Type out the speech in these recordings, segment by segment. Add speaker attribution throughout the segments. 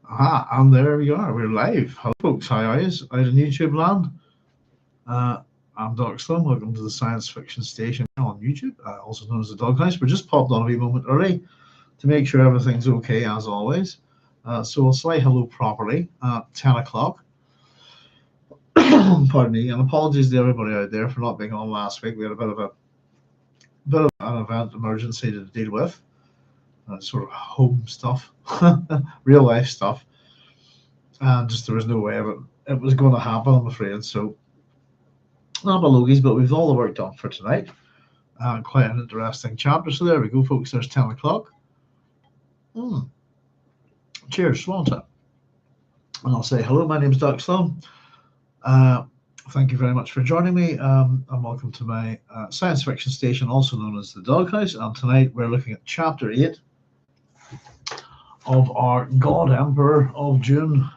Speaker 1: Ah, and there we are. We're live. Hello, folks. How are you? Out in YouTube land. Uh, I'm Dr. Sloan. Welcome to the science fiction station on YouTube, also known as the Doghouse. We're just popped on a wee moment early to make sure everything's okay, as always. So we'll say hello properly at 10 o'clock. Pardon me, and apologies to everybody out there for not being on last week. We had a bit of an event emergency to deal with, sort of home stuff, real life stuff, and just there was no way of it was going to happen, I'm afraid. So not apologies, but we've all the work done for tonight. Quite an interesting chapter. So there we go, folks. There's 10 o'clock. Cheers, Sloan. And I'll say hello. My name is Dr. Sloan. Thank you very much for joining me, and welcome to my science fiction station, also known as the Doghouse. And tonight we're looking at Chapter 8 of our God Emperor of Dune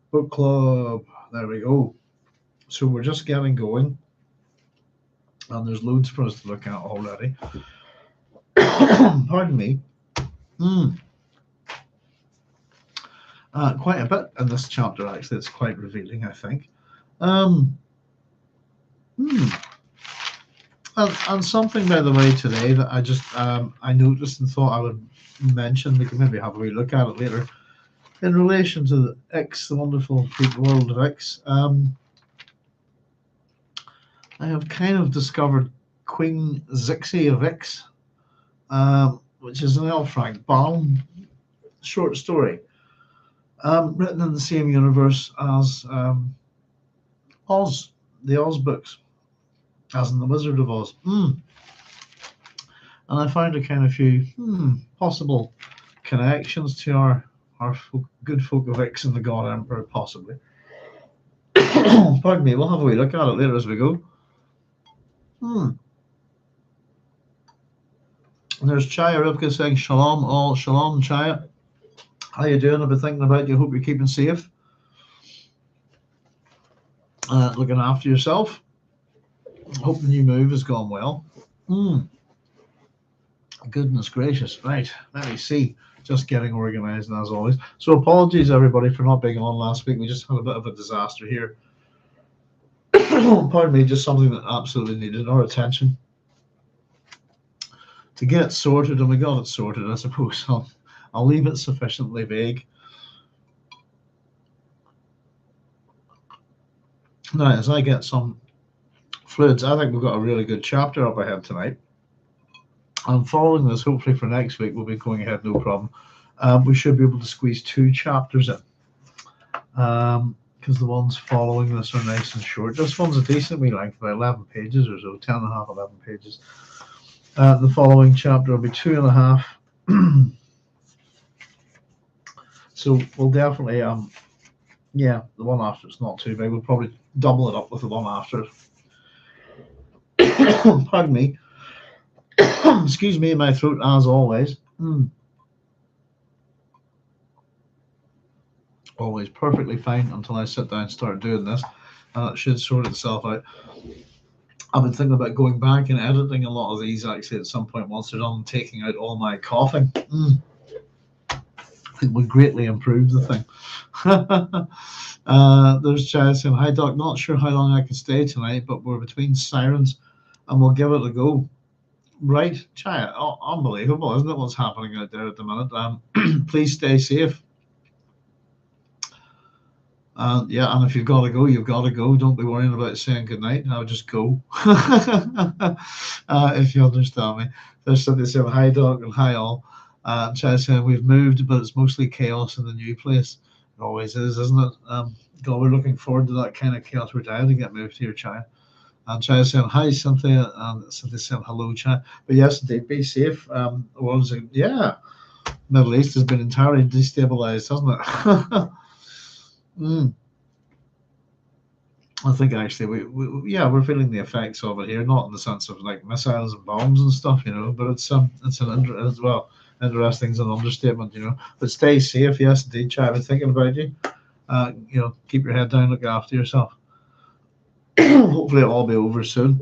Speaker 1: book club. There we go. So we're just getting going, and there's loads for us to look at already. Pardon me. Quite a bit in this chapter, actually. It's quite revealing, I think. And something, by the way, today that I just I noticed and thought I would mention. We can maybe have a wee look at it later in relation to the Ix, the wonderful world of Ix. I have kind of discovered Queen Zixi of Ix, which is an L. Frank Baum short story, written in the same universe as Oz, the Oz books, as in the Wizard of Oz. And I found a kind of few possible connections to our good folk of Ix and the God Emperor, possibly. Pardon me, we'll have a wee look at it later as we go. There's Chaya Rivka saying shalom, all shalom, Chaya. How you doing? I've been thinking about you. Hope you're keeping safe. Looking after yourself. Hope the new move has gone well. Goodness gracious. Right, let me see. Just getting organized as always. So apologies everybody for not being on last week. We just had a bit of a disaster here. Pardon me, just something that absolutely needed our attention to get sorted, and we got it sorted, I suppose. I'll leave it sufficiently vague. Now, as I get some fluids, I think we've got a really good chapter up ahead tonight. And following this, hopefully for next week, we'll be going ahead no problem. We should be able to squeeze 2 chapters in, because the ones following this are nice and short. This one's a decent wee length, about 11 pages or so, 10 and a half, 11 pages. The following chapter will be 2.5. So we'll definitely, the one after it's not too big. We'll probably double it up with the one after it. Pardon me. Excuse me in my throat, as always. Always perfectly fine until I sit down and start doing this. And it should sort itself out. I've been thinking about going back and editing a lot of these actually at some point once they're done, taking out all my coughing. It would greatly improve the thing. There's Chad saying, hi Doc, not sure how long I can stay tonight, but we're between sirens and we'll give it a go. Right, Chad, unbelievable, isn't it, what's happening out there at the minute? Please stay safe. And if you've got to go, you've got to go. Don't be worrying about saying goodnight. Now just go. If you understand me. There's somebody saying, hi Doc and hi all. Chad saying, we've moved, but it's mostly chaos in the new place. It always is, isn't it? God, we're looking forward to that kind of chaos. We're down to get moved here, Chad. And Chad saying, hi Cynthia, and Cynthia saying, hello, Chad. But yes, indeed, be safe. Middle East has been entirely destabilized, hasn't it? I think actually we're feeling the effects of it here, not in the sense of like missiles and bombs and stuff, but it's an interesting as an understatement, But stay safe, yes indeed, Chad. I've been thinking about you. Keep your head down, look after yourself. Hopefully it'll all be over soon.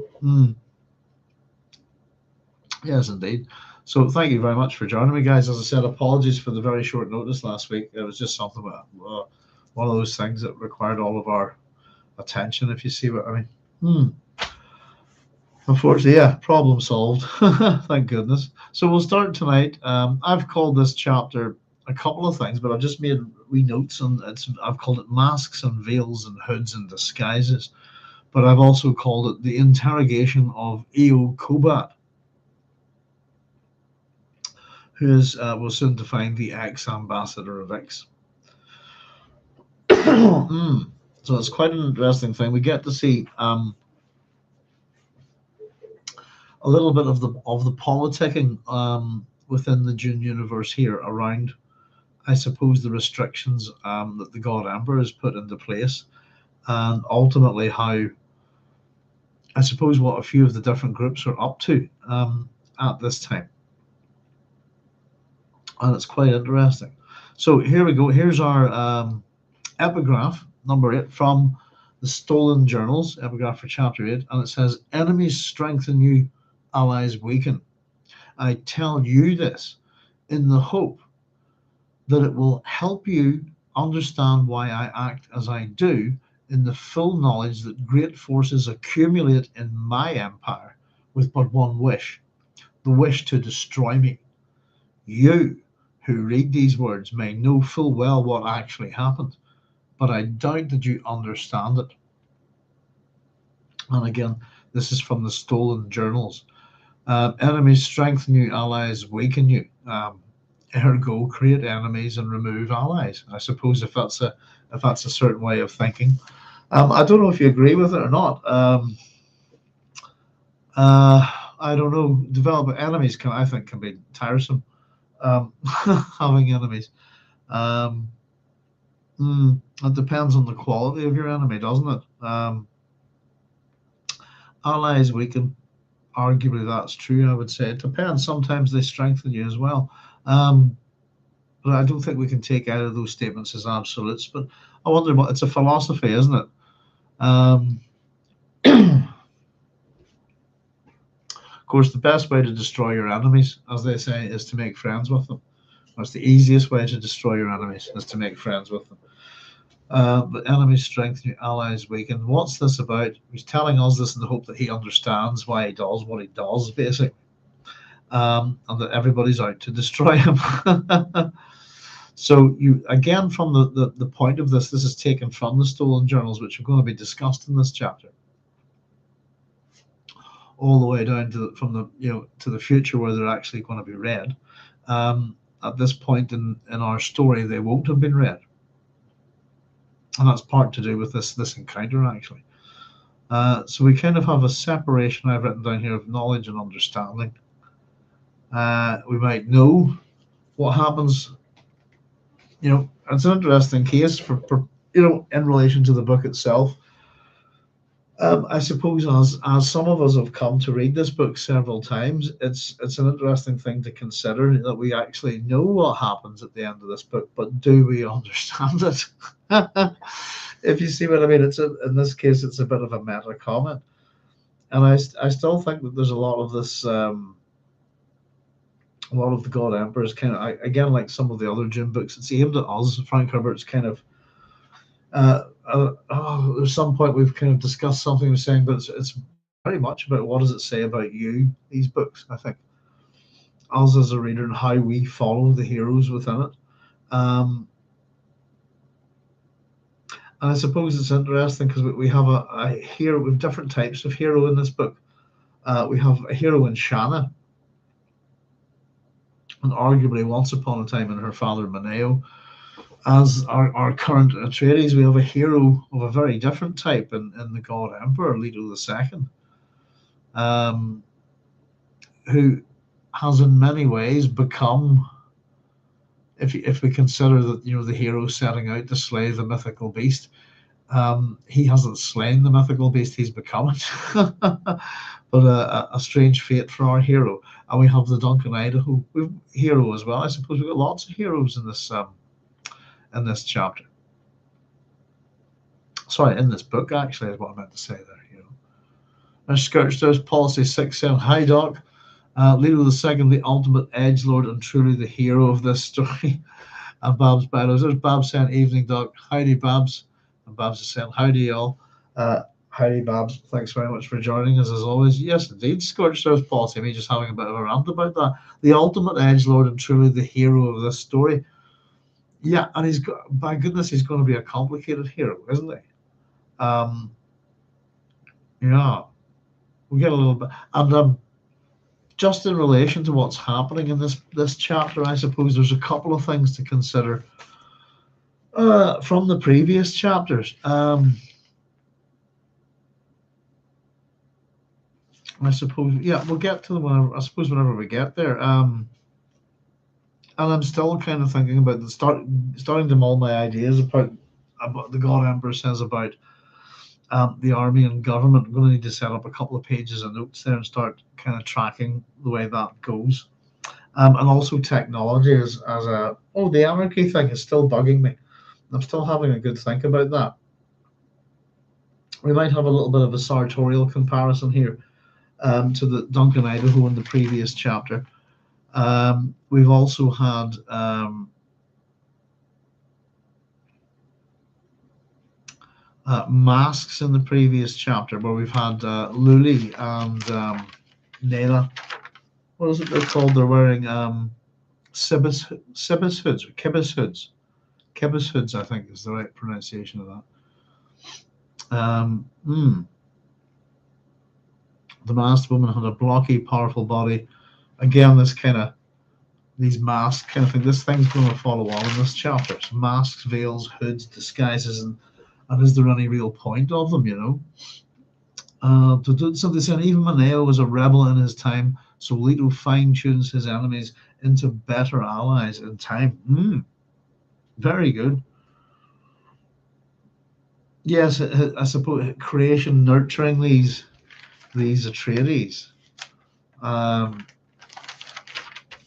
Speaker 1: Yes indeed. So thank you very much for joining me, guys. As I said, apologies for the very short notice last week. It was just something about one of those things that required all of our attention, if you see what I mean. Unfortunately, yeah, problem solved. Thank goodness. So we'll start tonight. I've called this chapter a couple of things, but I've just made wee notes on it. I've called it masks and veils and hoods and disguises, but I've also called it the interrogation of Iyo Kobat, who is will soon define the ex-ambassador of Ix. So it's quite an interesting thing. We get to see a little bit of the politicking within the Dune universe here around, I suppose, the restrictions that the God Emperor has put into place, and ultimately how, I suppose, what a few of the different groups are up to at this time. And it's quite interesting. So here we go. Here's our epigraph number 8 from the Stolen Journals, epigraph for chapter 8, and it says, "Enemies strengthen you, allies weaken. I tell you this in the hope that it will help you understand why I act as I do, in the full knowledge that great forces accumulate in my empire with but one wish, the wish to destroy me. You who read these words may know full well what actually happened, but I doubt that you understand it." And again, this is from the Stolen Journals. Enemies strengthen you, allies weaken you. Ergo, create enemies and remove allies. I suppose if that's a certain way of thinking. I don't know if you agree with it or not. I don't know. Developing enemies I think can be tiresome. Having enemies. It depends on the quality of your enemy, doesn't it? Allies weaken. Arguably, that's true. I would say it depends. Sometimes they strengthen you as well. But I don't think we can take out of those statements as absolutes. But I wonder what it's a philosophy, isn't it? Of course, the best way to destroy your enemies, as they say, is to make friends with them. That's the easiest way to destroy your enemies, is to make friends with them. But enemies strengthen your allies weaken. What's this about? He's telling us this in the hope that he understands why he does what he does, basically. And that everybody's out to destroy him. So you again, from the point of this is taken from the Stolen Journals, which are going to be discussed in this chapter, all the way down to to the future where they're actually going to be read. At this point in our story, they won't have been read, and that's part to do with this encounter actually. So we kind of have a separation I've written down here of knowledge and understanding. We might know what happens. It's an interesting case for in relation to the book itself. I suppose as some of us have come to read this book several times, it's an interesting thing to consider that we actually know what happens at the end of this book, but do we understand it? If you see what I mean, in this case, it's a bit of a meta comment, and I still think that there's a lot of this. A lot of the God Emperor is kind of, again, like some of the other Dune books, it's aimed at us. Frank Herbert's kind of, at some point we've kind of discussed something we're saying, but it's very much about what does it say about you, these books, I think. Us as a reader and how we follow the heroes within it. And I suppose it's interesting because we have a hero, with different types of hero in this book. We have a hero in Siona, and arguably once upon a time in her father Maneo. As our current Atreides, we have a hero of a very different type in the God Emperor, Leto II, who has in many ways become, if we consider that the hero setting out to slay the mythical beast, he hasn't slain the mythical beast, he's become it. But a strange fate for our hero. And we have the Duncan Idaho hero as well. I suppose we've got lots of heroes in this chapter. Sorry, in this book, actually, is what I meant to say there. There's Scourge, there's Policy 6-7. Hi, Doc. Leto II, the ultimate edgelord and truly the hero of this story. And Babs Bellows. There's Babs saying, "Evening, Doc. Howdy, Babs." And Babs is saying, "Howdy, y'all." Howdy, Babs. Thanks very much for joining us as always. Yes, indeed, Scorched Earth Policy. Me just having a bit of a rant about that. The ultimate edgelord and truly the hero of this story. Yeah, and he's got, by goodness, he's going to be a complicated hero, isn't he? Yeah, we get a little bit, and just in relation to what's happening in this chapter, I suppose there's a couple of things to consider from the previous chapters. I suppose, yeah, we'll get to them whenever, I suppose, whenever we get there. And I'm still kind of thinking about starting to mull my ideas about the God Emperor says about the army and government. I'm going to need to set up a couple of pages of notes there and start kind of tracking the way that goes. And also technology the anarchy thing is still bugging me. I'm still having a good think about that. We might have a little bit of a sartorial comparison here to the Duncan Idaho in the previous chapter. We've also had masks in the previous chapter, where we've had Luli and Nayla. What is it they're called? They're wearing Sibis hoods or Kibis hoods. Kibis hoods, I think, is the right pronunciation of that. The masked woman had a blocky, powerful body. Again, these masks kind of thing. This thing's going to follow on in this chapter. So masks, veils, hoods, disguises, and is there any real point of them, So they said even Maneo was a rebel in his time, so Leto fine-tunes his enemies into better allies in time. Very good. Yes, I suppose creation nurturing these Atreides.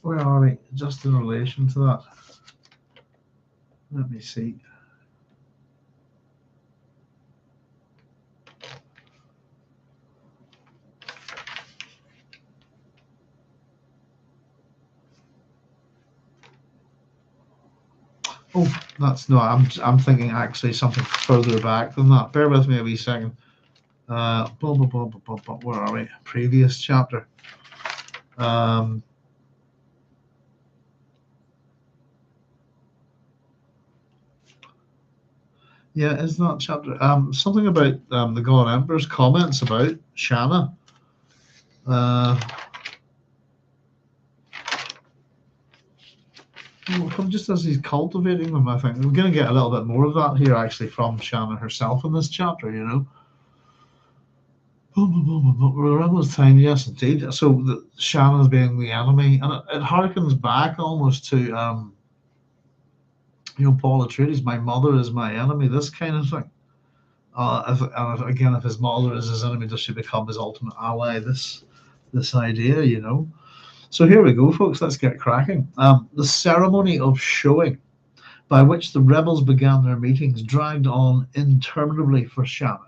Speaker 1: Where are we? Just in relation to that. Let me see. Oh, I'm thinking actually something further back than that. Bear with me a wee second. Where are we? Previous chapter. Yeah, isn't that chapter? Something about the God Emperor's comments about Shanna. From just as he's cultivating them, I think we're going to get a little bit more of that here, actually, from Shanna herself in this chapter. Rebel's time, yes, indeed. So Shanna's being the enemy, and it harkens back almost to Paul Atreides, my mother is my enemy, this kind of thing. If his mother is his enemy, does she become his ultimate ally? This idea, So here we go, folks. Let's get cracking. The ceremony of showing, by which the rebels began their meetings, dragged on interminably for Shanna.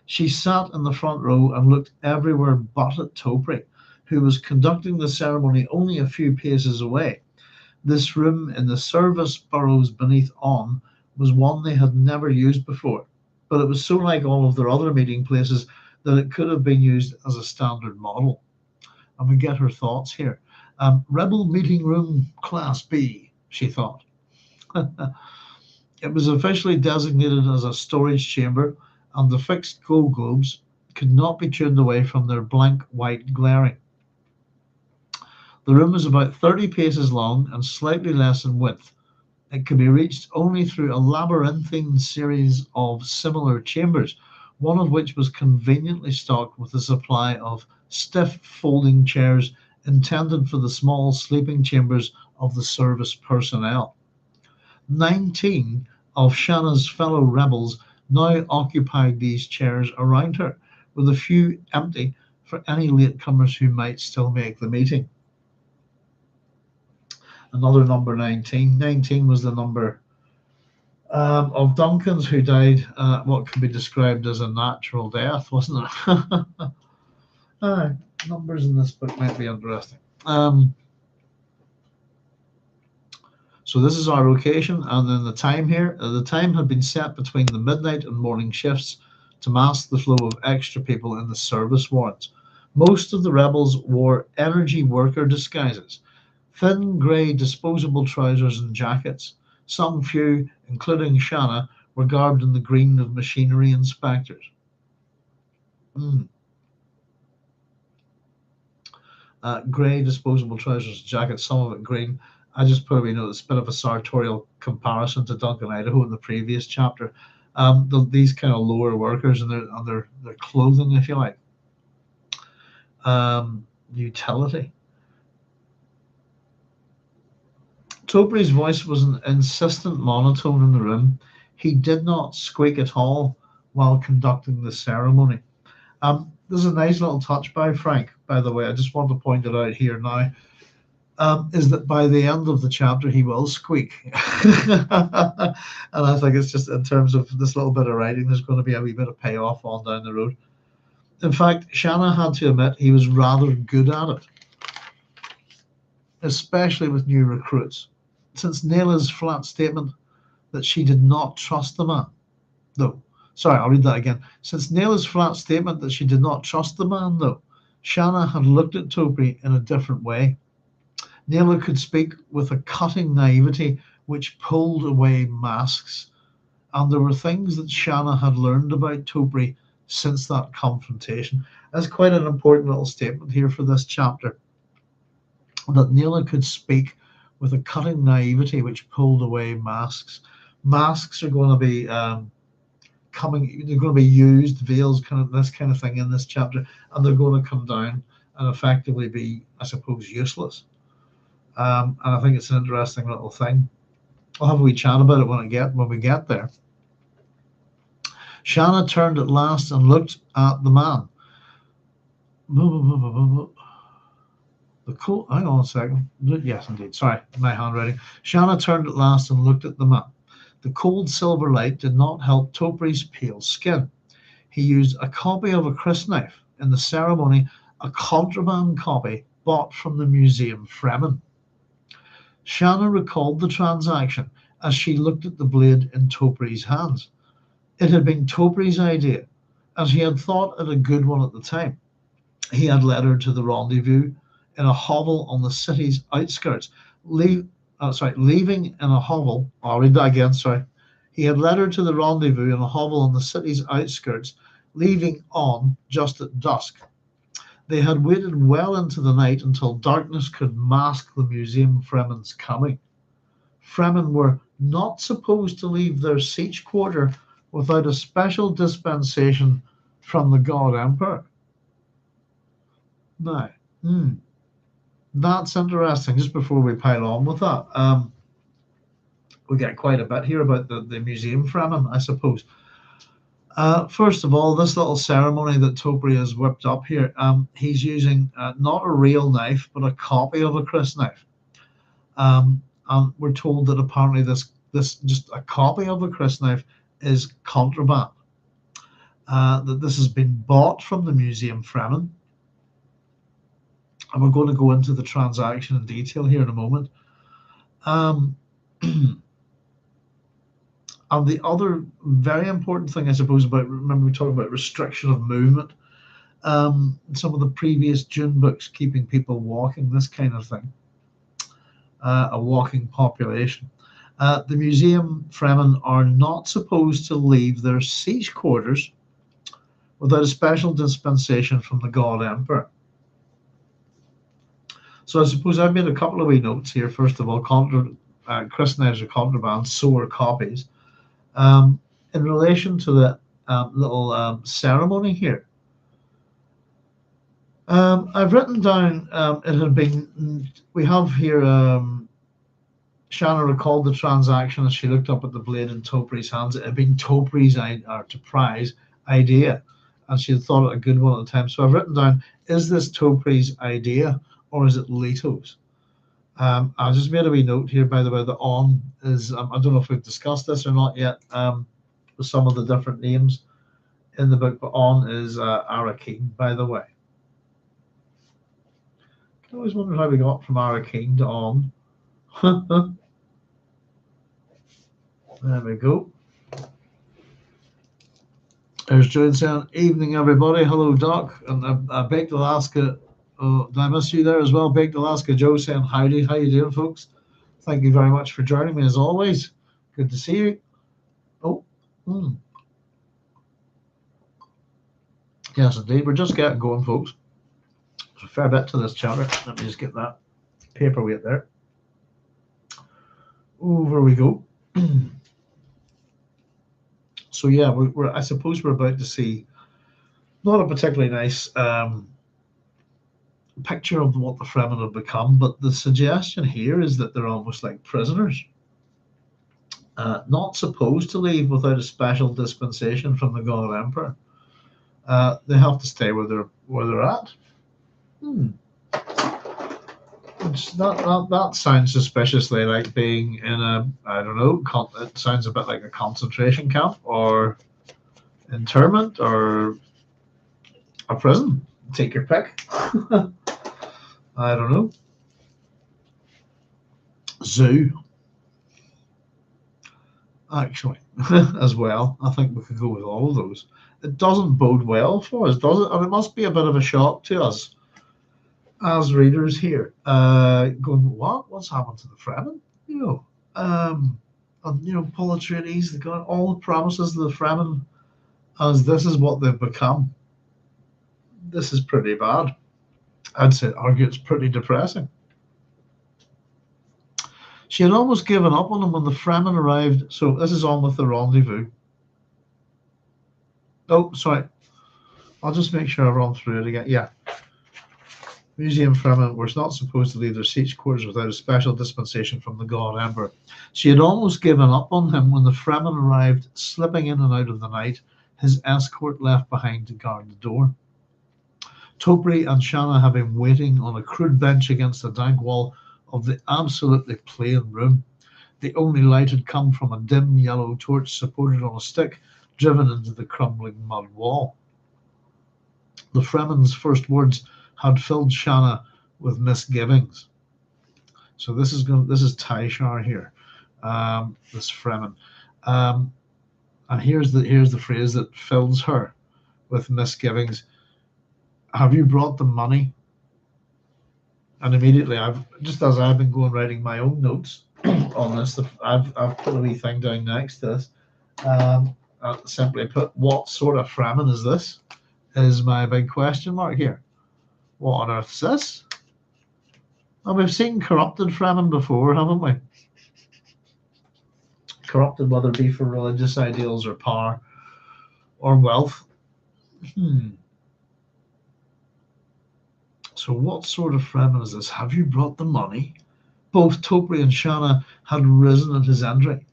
Speaker 1: She sat in the front row and looked everywhere but at Topri, who was conducting the ceremony only a few paces away. This room in the service burrows beneath On was one they had never used before, but it was so like all of their other meeting places that it could have been used as a standard model. And we get her thoughts here. Rebel meeting room class B, she thought. It was officially designated as a storage chamber, and the fixed glow globes could not be tuned away from their blank white glaring. The room was about 30 paces long and slightly less in width. It could be reached only through a labyrinthine series of similar chambers, one of which was conveniently stocked with a supply of stiff folding chairs intended for the small sleeping chambers of the service personnel. 19 of Shanna's fellow rebels now occupied these chairs around her, with a few empty for any latecomers who might still make the meeting. Another number 19. 19 was the number of Duncans who died what could be described as a natural death, wasn't it? Numbers in this book might be interesting. So this is our location, and then the time here. The time had been set between the midnight and morning shifts to mask the flow of extra people in the service warrants. Most of the rebels wore energy worker disguises, thin grey disposable trousers and jackets. Some few, including Shanna, were garbed in the green of machinery inspectors. Grey disposable trousers, jackets, some of it green. I just probably know it's a bit of a sartorial comparison to Duncan, Idaho in the previous chapter. These kind of lower workers and their clothing, if you like. Utility. Topri's voice was an insistent monotone in the room. He did not squeak at all while conducting the ceremony. There's a nice little touch by Frank, by the way. I just want to point it out here now. Is that by the end of the chapter he will squeak. And I think it's just in terms of this little bit of writing, there's going to be a wee bit of payoff on down the road. In fact, Shanna had to admit he was rather good at it, especially with new recruits. Since Nayla's flat statement that she did not trust the man. No, sorry, I'll read that again. Since Nayla's flat statement that she did not trust the man, though, Shanna had looked at Topri in a different way. Nayla could speak with a cutting naivety which pulled away masks, and there were things that Shanna had learned about Topri since that confrontation. That's quite an important little statement here for this chapter, that Nayla could speak with a cutting naivety which pulled away masks. Masks are going to be they're going to be used, veils, kind of this kind of thing in this chapter, and they're going to come down and effectively be, I suppose, useless. And I think it's an interesting little thing. I'll have a wee chat about it when we get there. Shanna turned at last and looked at the man. Hang on a second. Yes, indeed. Sorry, my handwriting. Shanna turned at last and looked at the man. The cold silver light did not help Topri's pale skin. He used a copy of a crysknife in the ceremony, a contraband copy bought from the museum Fremen. Shanna recalled the transaction as she looked at the blade in Topri's hands. It had been Topri's idea, and he had thought it a good one at the time. He had led her to the rendezvous in a hovel on the city's outskirts, leaving in a hovel. I'll read that again, sorry. He had led her to the rendezvous in a hovel on the city's outskirts, leaving on just at dusk. They had waited well into the night until darkness could mask the museum Fremen's coming. Fremen were not supposed to leave their siege quarter without a special dispensation from the God Emperor. Now, that's interesting. Just before we pile on with that, we get quite a bit here about the museum Fremen, I suppose. First of all, this little ceremony that Topri has whipped up here, he's using not a real knife, but a copy of a crysknife. And we're told that apparently this just a copy of a crysknife is contraband. That this has been bought from the museum Fremen. And we're going to go into the transaction in detail here in a moment. And the other very important thing, I suppose, remember we talked about restriction of movement. Some of the previous Dune books, keeping people walking, this kind of thing. A walking population. The museum Fremen are not supposed to leave their siege quarters without a special dispensation from the God Emperor. So I suppose I've made a couple of wee notes here. First of all, crysknives are contraband, so are copies. In relation to the little ceremony here, I've written down it had been. We have here. Shanna recalled the transaction as she looked up at the blade in Topri's hands. It had been Topri's idea, and she had thought it a good one at the time. So I've written down: is this Topri's idea or is it Leto's? I just made a wee note here, by the way. The on is, I don't know if we've discussed this or not yet, with some of the different names in the book, but on is Arrakis, by the way. I always wondered how we got from Arrakis to on. There we go. There's June saying, evening everybody. Hello, Doc. And Baked Alaska. Did I miss you there as well? Baked Alaska Joe saying, howdy. How you doing, folks? Thank you very much for joining me as always. Good to see you. Oh, yes, indeed. We're just getting going, folks. There's a fair bit to this chapter. Let me just get that paperweight there. Over we go. So yeah, I suppose we're about to see not a particularly nice picture of what the Fremen have become, but the suggestion here is that they're almost like prisoners, not supposed to leave without a special dispensation from the God Emperor. They have to stay where they're at. That sounds suspiciously like being in a, I don't know, it sounds a bit like a concentration camp or internment or a prison. Take your pick. I don't know. Zoo. Actually, as well. I think we could go with all of those. It doesn't bode well for us, does it? And it must be a bit of a shock to us as readers here, going, what's happened to the Fremen? And pull the treaties, they got all the promises of the Fremen, as this is what they've become. This is pretty bad. I'd argue it's pretty depressing. She had almost given up on them when the Fremen arrived. So this is on with the rendezvous. Oh, sorry. I'll just make sure I run through it again. Yeah. Museum Fremen were not supposed to leave their siege quarters without a special dispensation from the God Emperor. She had almost given up on him when the Fremen arrived, slipping in and out of the night, his escort left behind to guard the door. Topri and Siona have been waiting on a crude bench against the dank wall of the absolutely plain room. The only light had come from a dim yellow torch supported on a stick, driven into the crumbling mud wall. The Fremen's first words had filled Siona with misgivings. So this is Taishar here, this Fremen, and here's the phrase that fills her with misgivings. Have you brought the money? And immediately, just as I've been going writing my own notes on this, I've put a wee thing down next to this. Simply put, what sort of Fremen is this? Is my big question mark here. What on earth is this? And we've seen corrupted Fremen before, haven't we? Corrupted, whether it be for religious ideals or power or wealth. So what sort of Fremen is this? Have you brought the money? Both Topri and Siona had risen at his entry.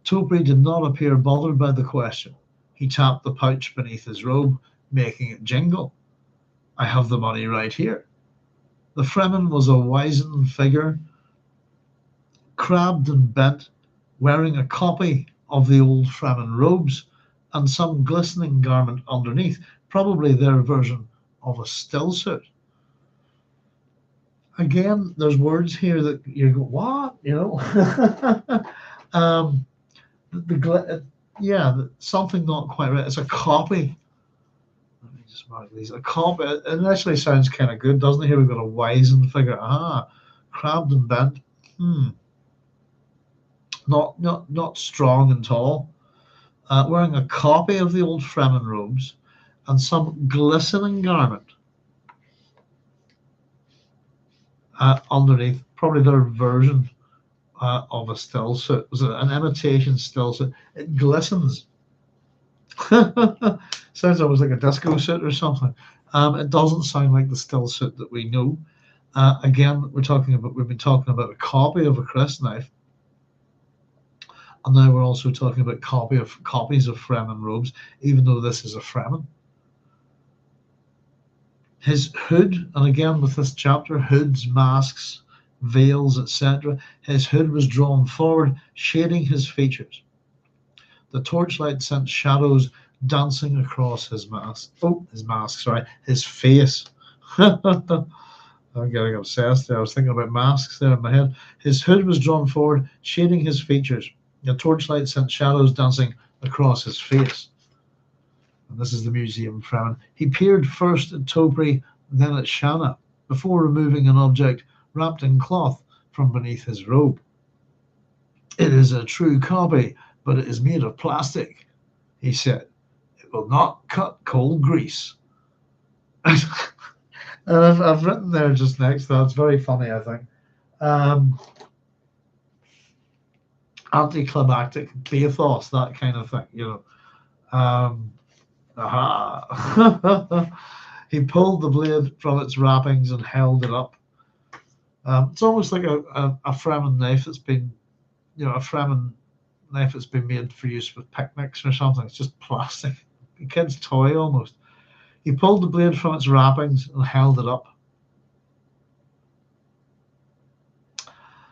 Speaker 1: Topri did not appear bothered by the question. He tapped the pouch beneath his robe, making it jingle. I have the money right here. The Fremen was a wizened figure, crabbed and bent, wearing a copy of the old Fremen robes and some glistening garment underneath, probably their version of a still suit. Again, there's words here that you go, what? Something not quite right. It's a copy. Let me just mark these. A copy. It initially sounds kind of good, doesn't it? Here we've got a wizened figure. Crabbed and bent. Not strong and tall. Wearing a copy of the old Fremen robes and some glistening garment. Underneath, probably their version of a still suit. Was it an imitation still suit? It glistens. Sounds almost like a disco suit or something. It doesn't sound like the still suit that we know. Again, we've been talking about a copy of a crysknife, and now we're also talking about copies of Fremen robes, even though this is a Fremen. His hood, and again with this chapter, hoods, masks, veils, etc. His hood was drawn forward, shading his features. The torchlight sent shadows dancing across his face. I'm getting obsessed there. I was thinking about masks there in my head. His hood was drawn forward, shading his features. The torchlight sent shadows dancing across his face. And this is the museum Fremen. He peered first at Topri, then at Siona, before removing an object wrapped in cloth from beneath his robe. It is a true copy, but it is made of plastic, he said. It will not cut cold grease. And I've written there just next to that. It's very funny, I think. Anticlimactic pathos, that kind of thing, Aha. He pulled the blade from its wrappings and held it up. It's almost like a Fremen knife that's been, a Fremen knife that's been made for use with picnics or something. It's just plastic, a kid's toy almost. He pulled the blade from its wrappings and held it up.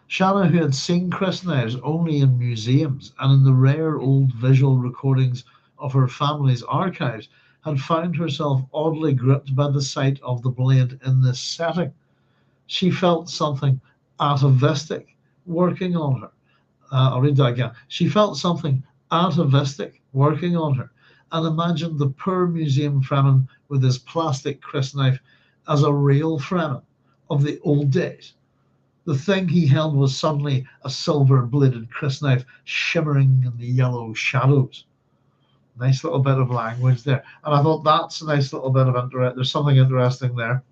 Speaker 1: Siona, who had seen crysknives only in museums and in the rare old visual recordings of her family's archives, had found herself oddly gripped by the sight of the blade in this setting. She felt something atavistic working on her. I'll read that again. She felt something atavistic working on her and imagined the poor museum Fremen with his plastic crysknife as a real Fremen of the old days. The thing he held was suddenly a silver-bladed crysknife shimmering in the yellow shadows. Nice little bit of language there. And I thought that's a nice little bit of interest. There's something interesting there.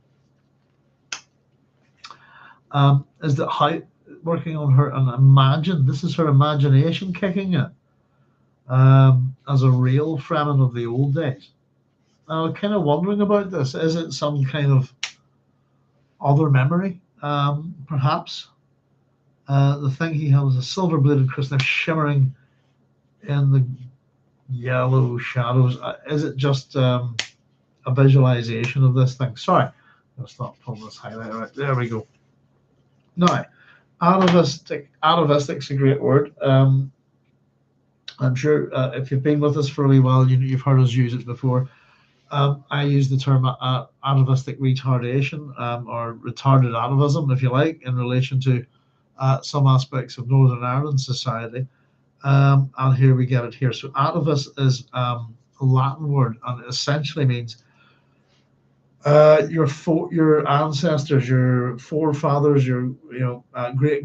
Speaker 1: Is that how working on her and imagine, this is her imagination kicking in as a real Fremen of the old days. I'm kind of wondering about this. Is it some kind of other memory? Perhaps. The thing he held was a silver-bladed crysknife shimmering in the yellow shadows. Is it just a visualization of this thing? Sorry, I'll stop pulling this highlighter right. There we go. Now, atavistic's a great word. I'm sure if you've been with us for a wee while, you've heard us use it before. I use the term atavistic retardation or retarded atavism, if you like, in relation to some aspects of Northern Ireland society. And here we get it here. So atavis is a Latin word and it essentially means your ancestors, your forefathers, your great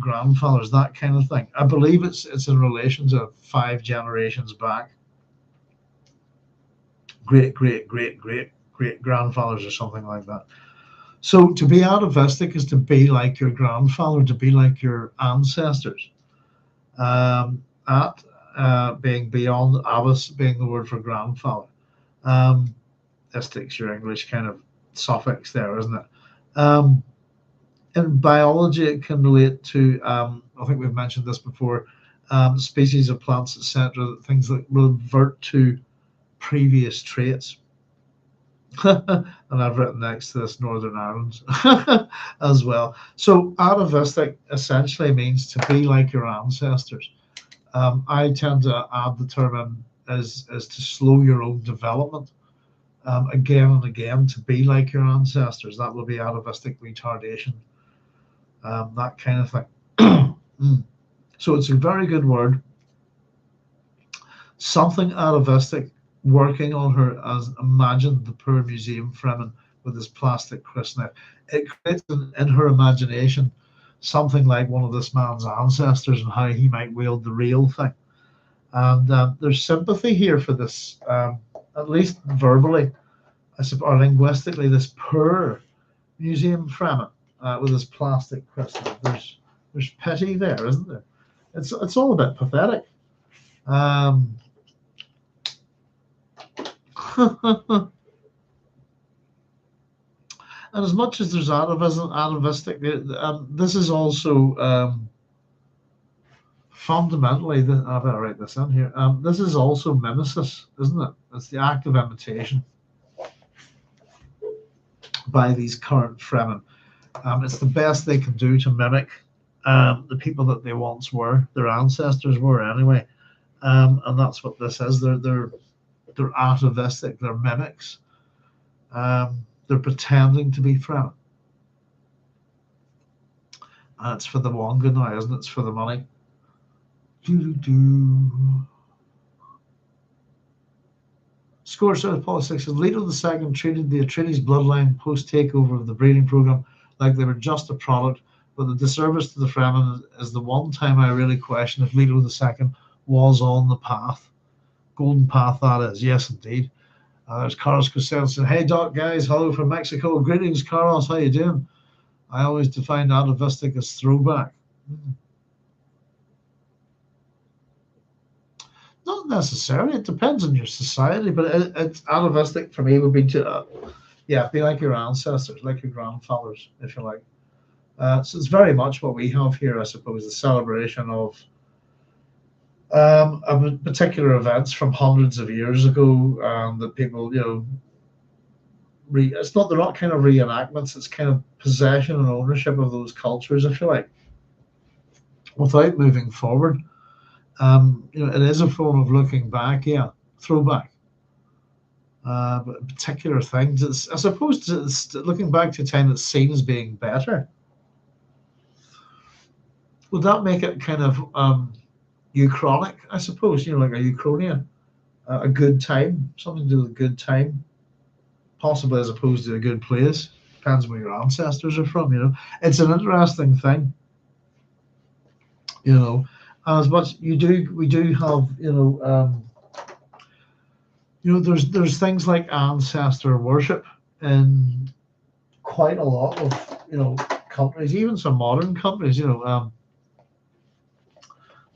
Speaker 1: grandfathers, that kind of thing. I believe it's in relation to 5 generations back. Great grandfathers or something like that. So to be atavistic is to be like your grandfather, to be like your ancestors. Being beyond, avis being the word for grandfather. Istic's your English kind of suffix there, isn't it? In biology, it can relate to, I think we've mentioned this before, species of plants, etc., things that revert to previous traits. And I've written next to this Northern Ireland as well. So atavistic essentially means to be like your ancestors. I tend to add the term in as to slow your own development. Again and again, to be like your ancestors. That will be atavistic retardation, that kind of thing. So it's a very good word. Something atavistic working on her as imagine the poor museum Fremen with his plastic crysknife. It creates in her imagination something like one of this man's ancestors and how he might wield the real thing. And there's sympathy here for this, at least verbally, or linguistically, this poor museum Fremen with his plastic crysknife. There's pity there, isn't there? It's all a bit pathetic. And as much as there's atavistic, this is also fundamentally, I better write this in here, this is also mimesis, isn't it? It's the act of imitation by these current Fremen. It's the best they can do to mimic the people that they once were, their ancestors were anyway. And that's what this is. They're atavistic, they're mimics. They're pretending to be Fremen. And it's for the Wonga now, isn't it? It's for the money. Doo-doo-doo. Scorched Earth Politics says Leto II treated the Atreides bloodline post takeover of the breeding program like they were just a product, but the disservice to the Fremen is the one time I really question if Leto II was on the path. Golden path, that is. Yes, indeed. There's Carlos Cosell saying, "Hey, Doc, guys. Hello from Mexico. Greetings, Carlos. How you doing? I always define atavistic as throwback." Not necessarily. It depends on your society, but it's atavistic for me would be to, be like your ancestors, like your grandfathers, if you like. So it's very much what we have here, I suppose, the celebration of particular events from hundreds of years ago that people, it's not they're not kind of reenactments. It's kind of possession and ownership of those cultures, if you like, without moving forward. It is a form of looking back, throwback. But particular things, I suppose it's looking back to a time that's seen as being better. Would that make it kind of uchronic, I suppose, like a uchronia, a good time, something to do with a good time, possibly as opposed to a good place. Depends where your ancestors are from. It's an interesting thing. As much we do have, there's things like ancestor worship in quite a lot of countries, even some modern countries.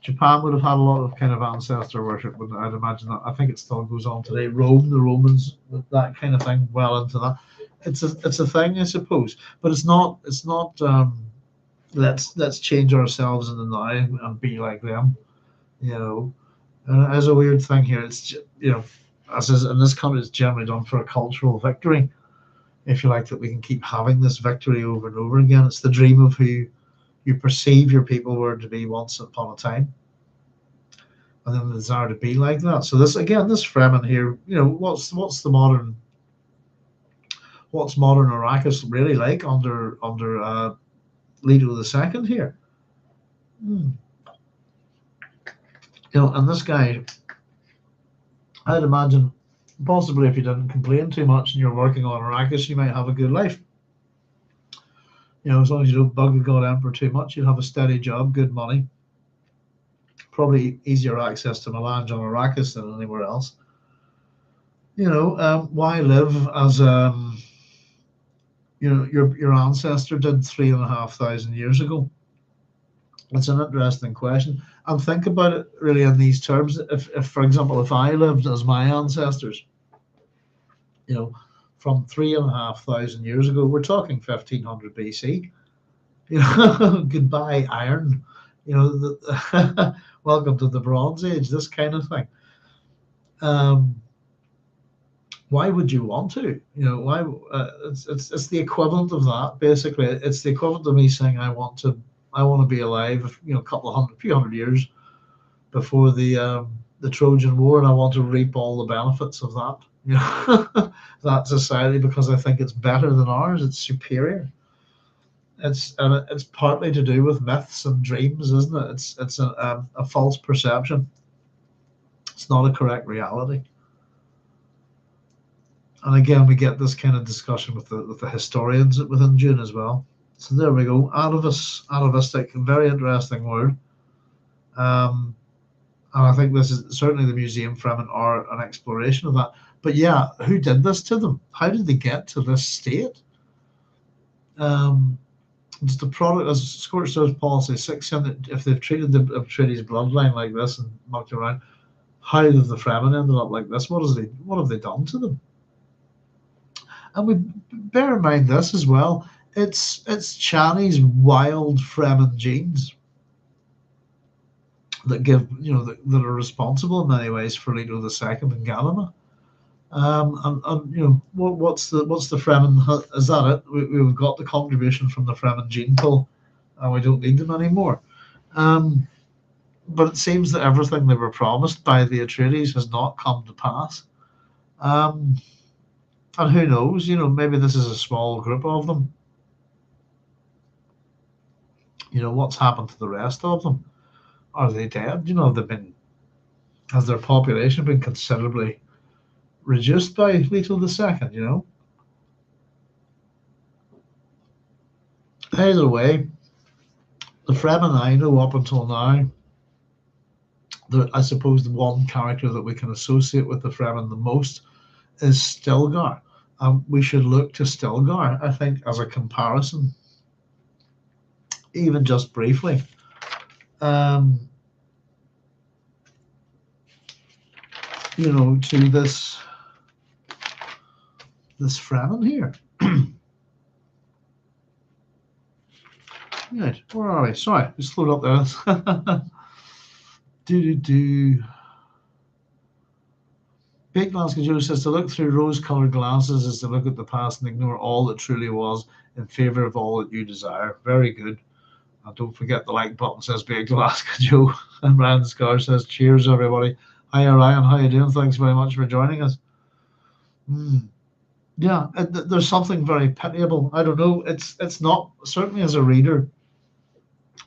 Speaker 1: Japan would have had a lot of kind of ancestor worship, wouldn't it? I'd imagine that. I think it still goes on today. Rome, the Romans, that kind of thing, well into that. It's a thing, I suppose, but it's not. Let's change ourselves in the now and be like them. And as a weird thing here, it's as is in this country, it's generally done for a cultural victory, if you like, that we can keep having this victory over and over again. It's the dream of who you perceive your people were to be once upon a time, and then the desire to be like that. So this Fremen here, what's modern Arrakis really like under Leto II here? And this guy, I'd imagine, possibly if you didn't complain too much and you're working on Arrakis, you might have a good life. As long as you don't bug the God Emperor too much, you'll have a steady job, good money, probably easier access to melange on Arrakis than anywhere else. Why live as your ancestor did 3,500 years ago? It's an interesting question, and think about it really in these terms. If for example, if I lived as my ancestors, from 3,500 years ago, we're talking 1500 BC. Goodbye iron. Welcome to the Bronze Age. This kind of thing. Why would you want to? Why? It's the equivalent of that. Basically, it's the equivalent of me saying I want to be alive. A few hundred years before the Trojan War, and I want to reap all the benefits of that. That society, because I think it's better than ours. It's superior. It's partly to do with myths and dreams, isn't it? It's a false perception. It's not a correct reality. And again, we get this kind of discussion with the historians within Dune as well. So there we go. Atavistic, very interesting word. And I think this is certainly the museum Fremen are an exploration of that. But yeah, who did this to them? How did they get to this state? It's the product, as Scorched Earth Policy 6, if they've treated the Atreides bloodline like this and mucked around, how have the Fremen ended up like this? What have they done to them? And we bear in mind this as well. It's Chani's wild Fremen genes that give that are responsible in many ways for Leto II and Galima. And what's the Fremen? Is that it? We've got the contribution from the Fremen gene pool, and we don't need them anymore. But it seems that everything they were promised by the Atreides has not come to pass. And who knows? Maybe this is a small group of them. What's happened to the rest of them? Are they dead? Has their population been considerably reduced by Leto II? Either way, the Fremen I know up until now, I suppose the one character that we can associate with the Fremen the most is Stilgar. We should look to Stilgar, I think, as a comparison, even just briefly. To this Fremen here. Right, where are we? Sorry, we slowed up there. Big Glasgow Joe says to look through rose-colored glasses is to look at the past and ignore all that truly was in favor of all that you desire. Very good. And don't forget the like button, says Big Glasgow Joe. And Ryan Scar says, cheers, everybody. Hi, Ryan. How you doing? Thanks very much for joining us. Yeah, there's something very pitiable. I don't know. It's not, certainly as a reader,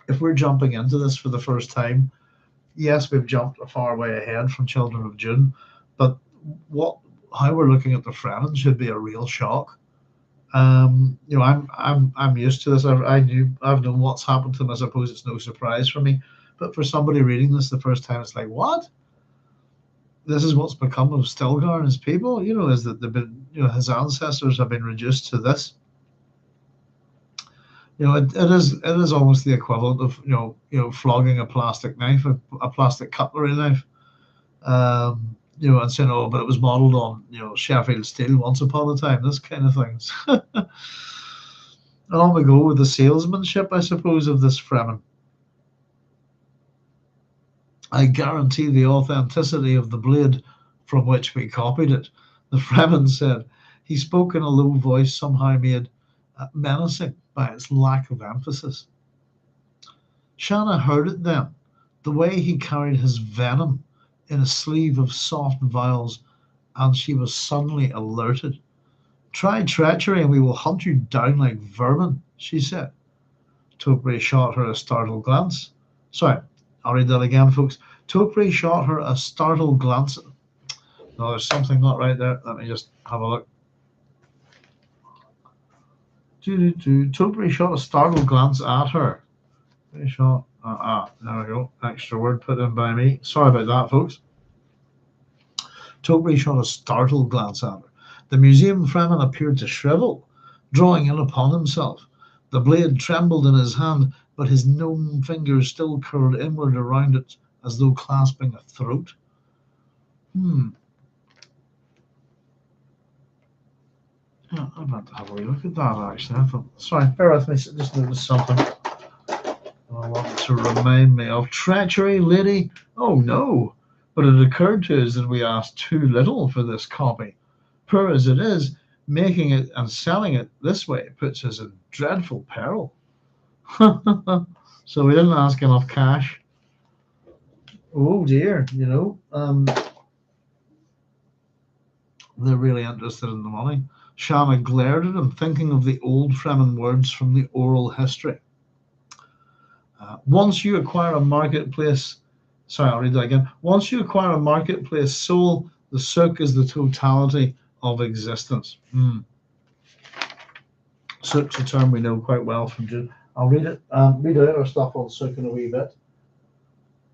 Speaker 1: if we're jumping into this for the first time, yes, we've jumped a far way ahead from Children of Dune, but how we're looking at the Fremen should be a real shock. I'm used to this. I've known what's happened to them. I suppose it's no surprise for me. But for somebody reading this the first time, it's like, what? This is what's become of Stilgar and his people. Is that they've been, his ancestors have been reduced to this. It is almost the equivalent of flogging a plastic knife, a plastic cutlery knife. And saying, oh, but it was modelled on Sheffield steel once upon a time. This kind of things. And on we go with the salesmanship, I suppose, of this Fremen. I guarantee the authenticity of the blade from which we copied it, the Fremen said. He spoke in a low voice, somehow made menacing by its lack of emphasis. Shanna heard it then, the way he carried his venom in a sleeve of soft vials, and she was suddenly alerted. Try treachery and we will hunt you down like vermin, she said. Topri shot her a startled glance. Sorry, I'll read that again, folks. Topri shot her a startled glance. No, there's something not right there. Let me just have a look. Topri shot a startled glance at her. There we go. Extra word put in by me. Sorry about that, folks. Topri shot a startled glance at her. The museum Fremen appeared to shrivel, drawing in upon himself. The blade trembled in his hand, but his gnome fingers still curled inward around it, as though clasping a throat. Yeah, I'd like to have a wee look at that, actually. Sorry, bear with me, just noticed something I want to remind me of. Treachery, lady? Oh, no. But it occurred to us that we asked too little for this copy. Poor as it is, making it and selling it this way puts us in dreadful peril. So we didn't ask enough cash. Oh dear, they're really interested in the money. Shanna glared at him, thinking of the old Fremen words from the oral history. Once you acquire a marketplace, I'll read that again. Once you acquire a marketplace soul, the Suk is the totality of existence. Suk's a term we know quite well from Dune. I'll read it. Read out our stuff on Suk in a wee bit.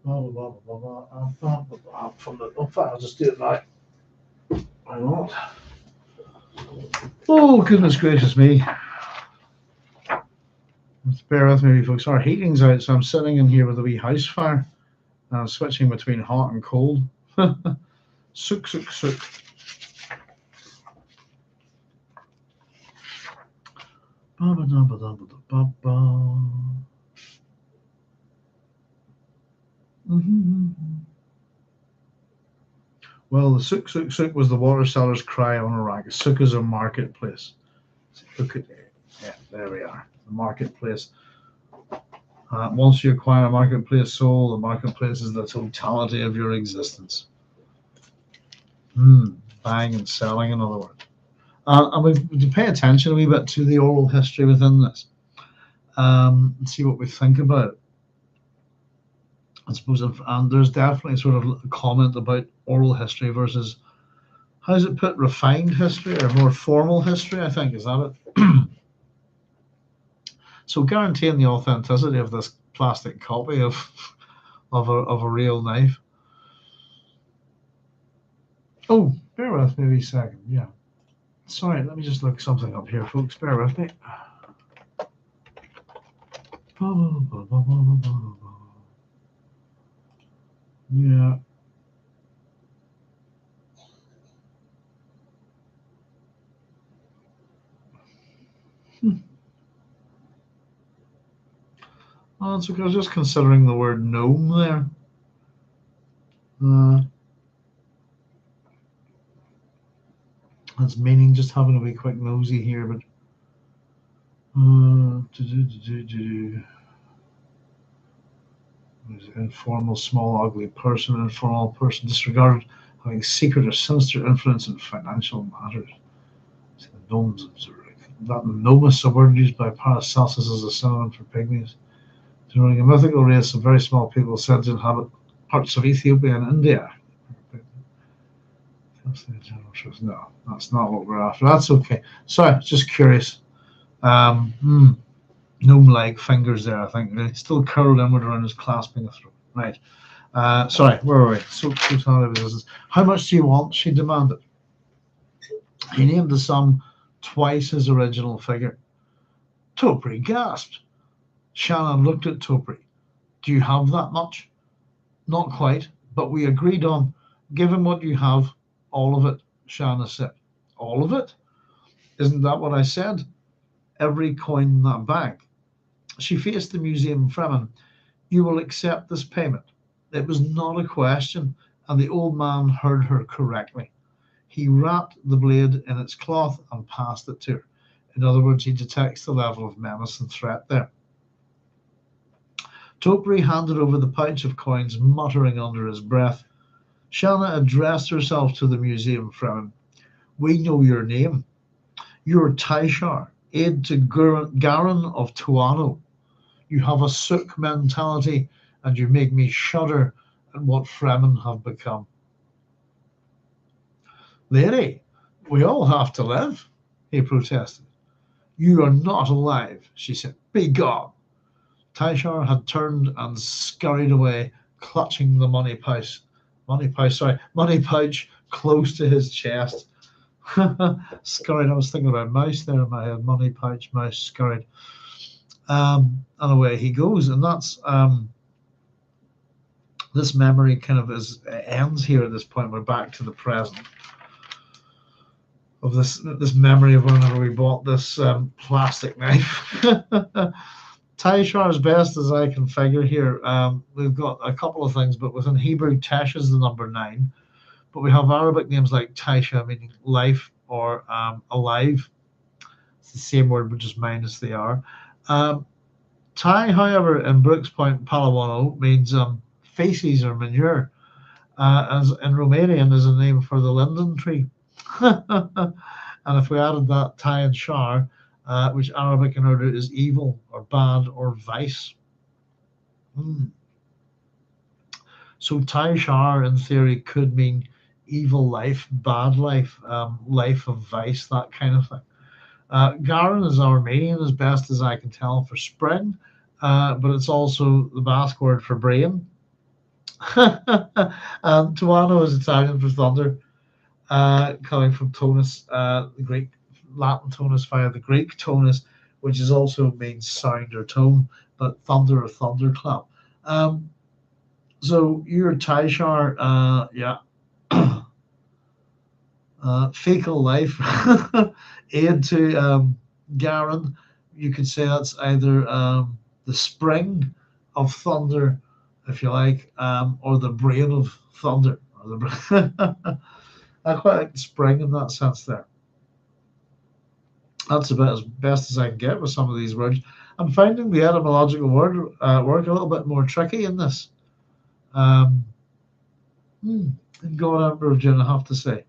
Speaker 1: In fact, I'll just do it now. Why not? Oh, goodness gracious me. Just bear with me, folks. Our heating's out, so I'm sitting in here with a wee house fire. And I'm switching between hot and cold. Suk. Well, the Suk was the water seller's cry on Arrakis. Suk is a marketplace. Look at it. Yeah, there we are. The marketplace. Once you acquire a marketplace soul, the marketplace is the totality of your existence. Buying and selling, in other words. And we have to pay attention a wee bit to the oral history within this. and see what we think about it. I suppose, and there's definitely sort of a comment about oral history versus, how's it put, refined history or more formal history, I think, is that it? So guaranteeing the authenticity of this plastic copy of a real knife. Oh, bear with me a second. Yeah. Sorry, let me just look something up here, folks. Bear with me. Yeah. Oh, it's okay. I was just considering the word gnome there. Its meaning, just having a wee quick nosy here, but informal, small, ugly person, informal person, disregarded, having secret or sinister influence in financial matters. Gnomes, that nomus, a word used by Paracelsus as a synonym for pygmies, denoting a mythical race of very small people said to inhabit parts of Ethiopia and India. No, that's not what we're after. That's okay. Sorry, just curious. Gnome-like fingers there, I think. Really. Still curled inward around his clasping a throat. Right. Sorry, where were we? So how much do you want? She demanded. He named the sum twice his original figure. Topri gasped. Shannon looked at Topri. Do you have that much? Not quite, but we agreed on, given what you have, all of it, Shanna said. All of it? Isn't that what I said? Every coin in that bag. She faced the museum Fremen. You will accept this payment. It was not a question, and the old man heard her correctly. He wrapped the blade in its cloth and passed it to her. In other words, he detects the level of menace and threat there. Topri handed over the pouch of coins, muttering under his breath. Shanna addressed herself to the museum Fremen. We know your name. You're Taishar, aide to Garin of Tuano. You have a sook mentality, and you make me shudder at what Fremen have become. Lady, we all have to live, he protested. You are not alive, she said. Be gone. Taishar had turned and scurried away, clutching the money pouch close to his chest. Scurried. I was thinking about mouse there in my head. Money pouch, mouse, scurried. And away he goes. And that's this memory kind of ends here at this point. We're back to the present of this memory of whenever we bought this plastic knife. Taishar, as best as I can figure here, we've got a couple of things, but within Hebrew, Tesh is the number 9. But we have Arabic names like Taisha, meaning life or alive. It's the same word, but just minus the R. Tai, however, in Brooks Point, Palawano, means feces or manure, as in Romanian is a name for the linden tree. And if we added that Tai and Shar, which Arabic in Urdu is evil or bad or vice. So Tai Shar, in theory, could mean evil life, bad life, life of vice, that kind of thing. Garin is Armenian, as best as I can tell, for spring, but it's also the Basque word for brain. And Tuano is Italian for thunder, coming from tonus, the Greek Latin tonus via the Greek tonus, which is also means sound or tone, but thunder or thunderclap. So you're Taishar, yeah. Fecal life, aid to Garin. You could say that's either the spring of thunder, if you like, or the brain of thunder. I quite like the spring in that sense there. That's about as best as I can get with some of these words. I'm finding the etymological word work a little bit more tricky in this. In God Emperor of Dune, I have to say.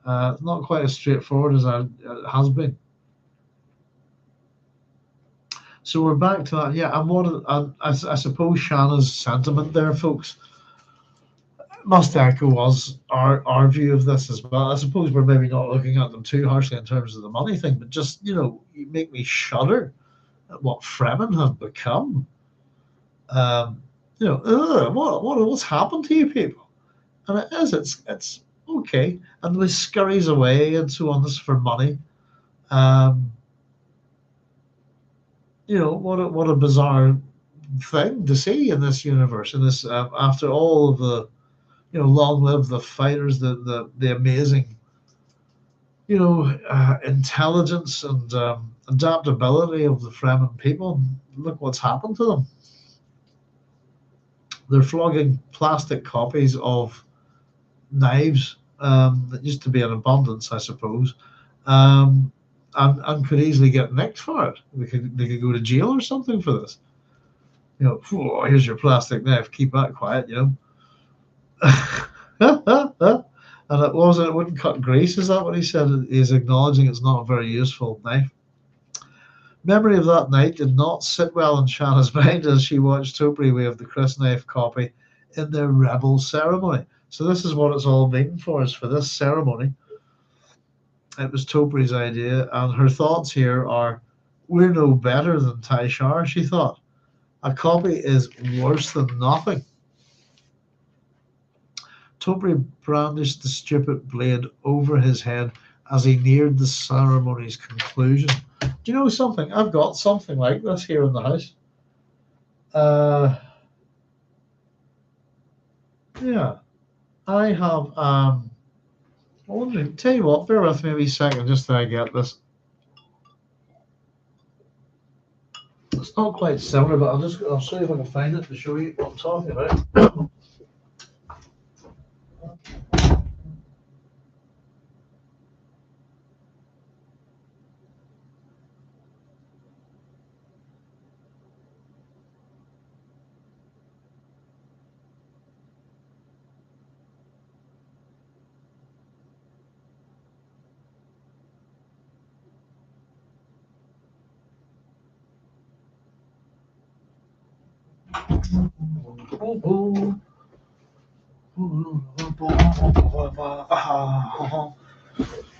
Speaker 1: Not quite as straightforward as it has been. So we're back to that, yeah. And I suppose Shanna's sentiment there, folks, must echo us our view of this as well. I suppose we're maybe not looking at them too harshly in terms of the money thing, but just you make me shudder at what Fremen have become. Um, what's happened to you people? And it's okay, and we scurries away and so on. This for money. Um, what a bizarre thing to see in this universe. And this after all of the long live the fighters, the amazing intelligence and adaptability of the Fremen people. Look what's happened to them. They're flogging plastic copies of knives that used to be in abundance, I suppose, um, and could easily get nicked for it. They could go to jail or something for this. Here's your plastic knife. Keep that quiet. And it wouldn't cut grease. Is that what he said? He's acknowledging it's not a very useful knife. Memory of that night did not sit well in Shanna's mind as she watched Topri wave the crysknife copy in their rebel ceremony. So this is what it's all been for, is for this ceremony. It was Topri's idea, and her thoughts here are, we're no better than Taishar, she thought. A copy is worse than nothing. Topri brandished the stupid blade over his head as he neared the ceremony's conclusion. Do you know something? I've got something like this here in the house. Yeah, I have. Tell you what, bear with me a wee second just till I get this. It's not quite similar, but I'll see if I can find it to show you what I'm talking about.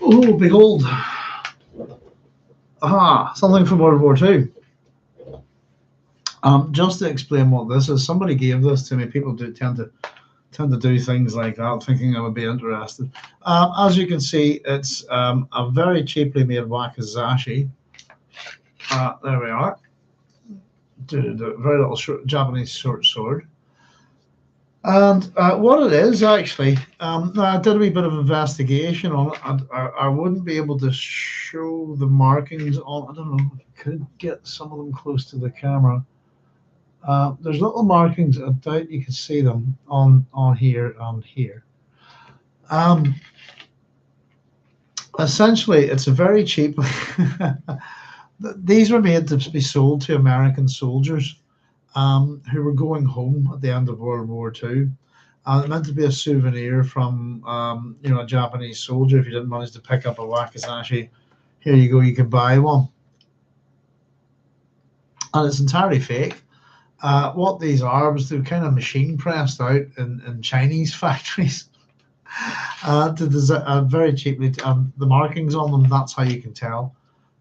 Speaker 1: Oh, behold. Aha, something from World War II. Just to explain what this is, somebody gave this to me. People do tend to do things like that, thinking I would be interested. As you can see, it's a very cheaply made wakizashi. There we are. Very little Japanese short sword. And what it is actually, I did a wee bit of investigation on it, and I wouldn't be able to show the markings on. I don't know if I could get some of them close to the camera. There's little markings. I doubt you can see them on here and here. Essentially, it's a very cheap. These were made to be sold to American soldiers who were going home at the end of World War II. It meant to be a souvenir from a Japanese soldier. If you didn't manage to pick up a wakizashi, here you go, you can buy one. And it's entirely fake. What these are was they're kind of machine pressed out in Chinese factories very cheaply. The markings on them, that's how you can tell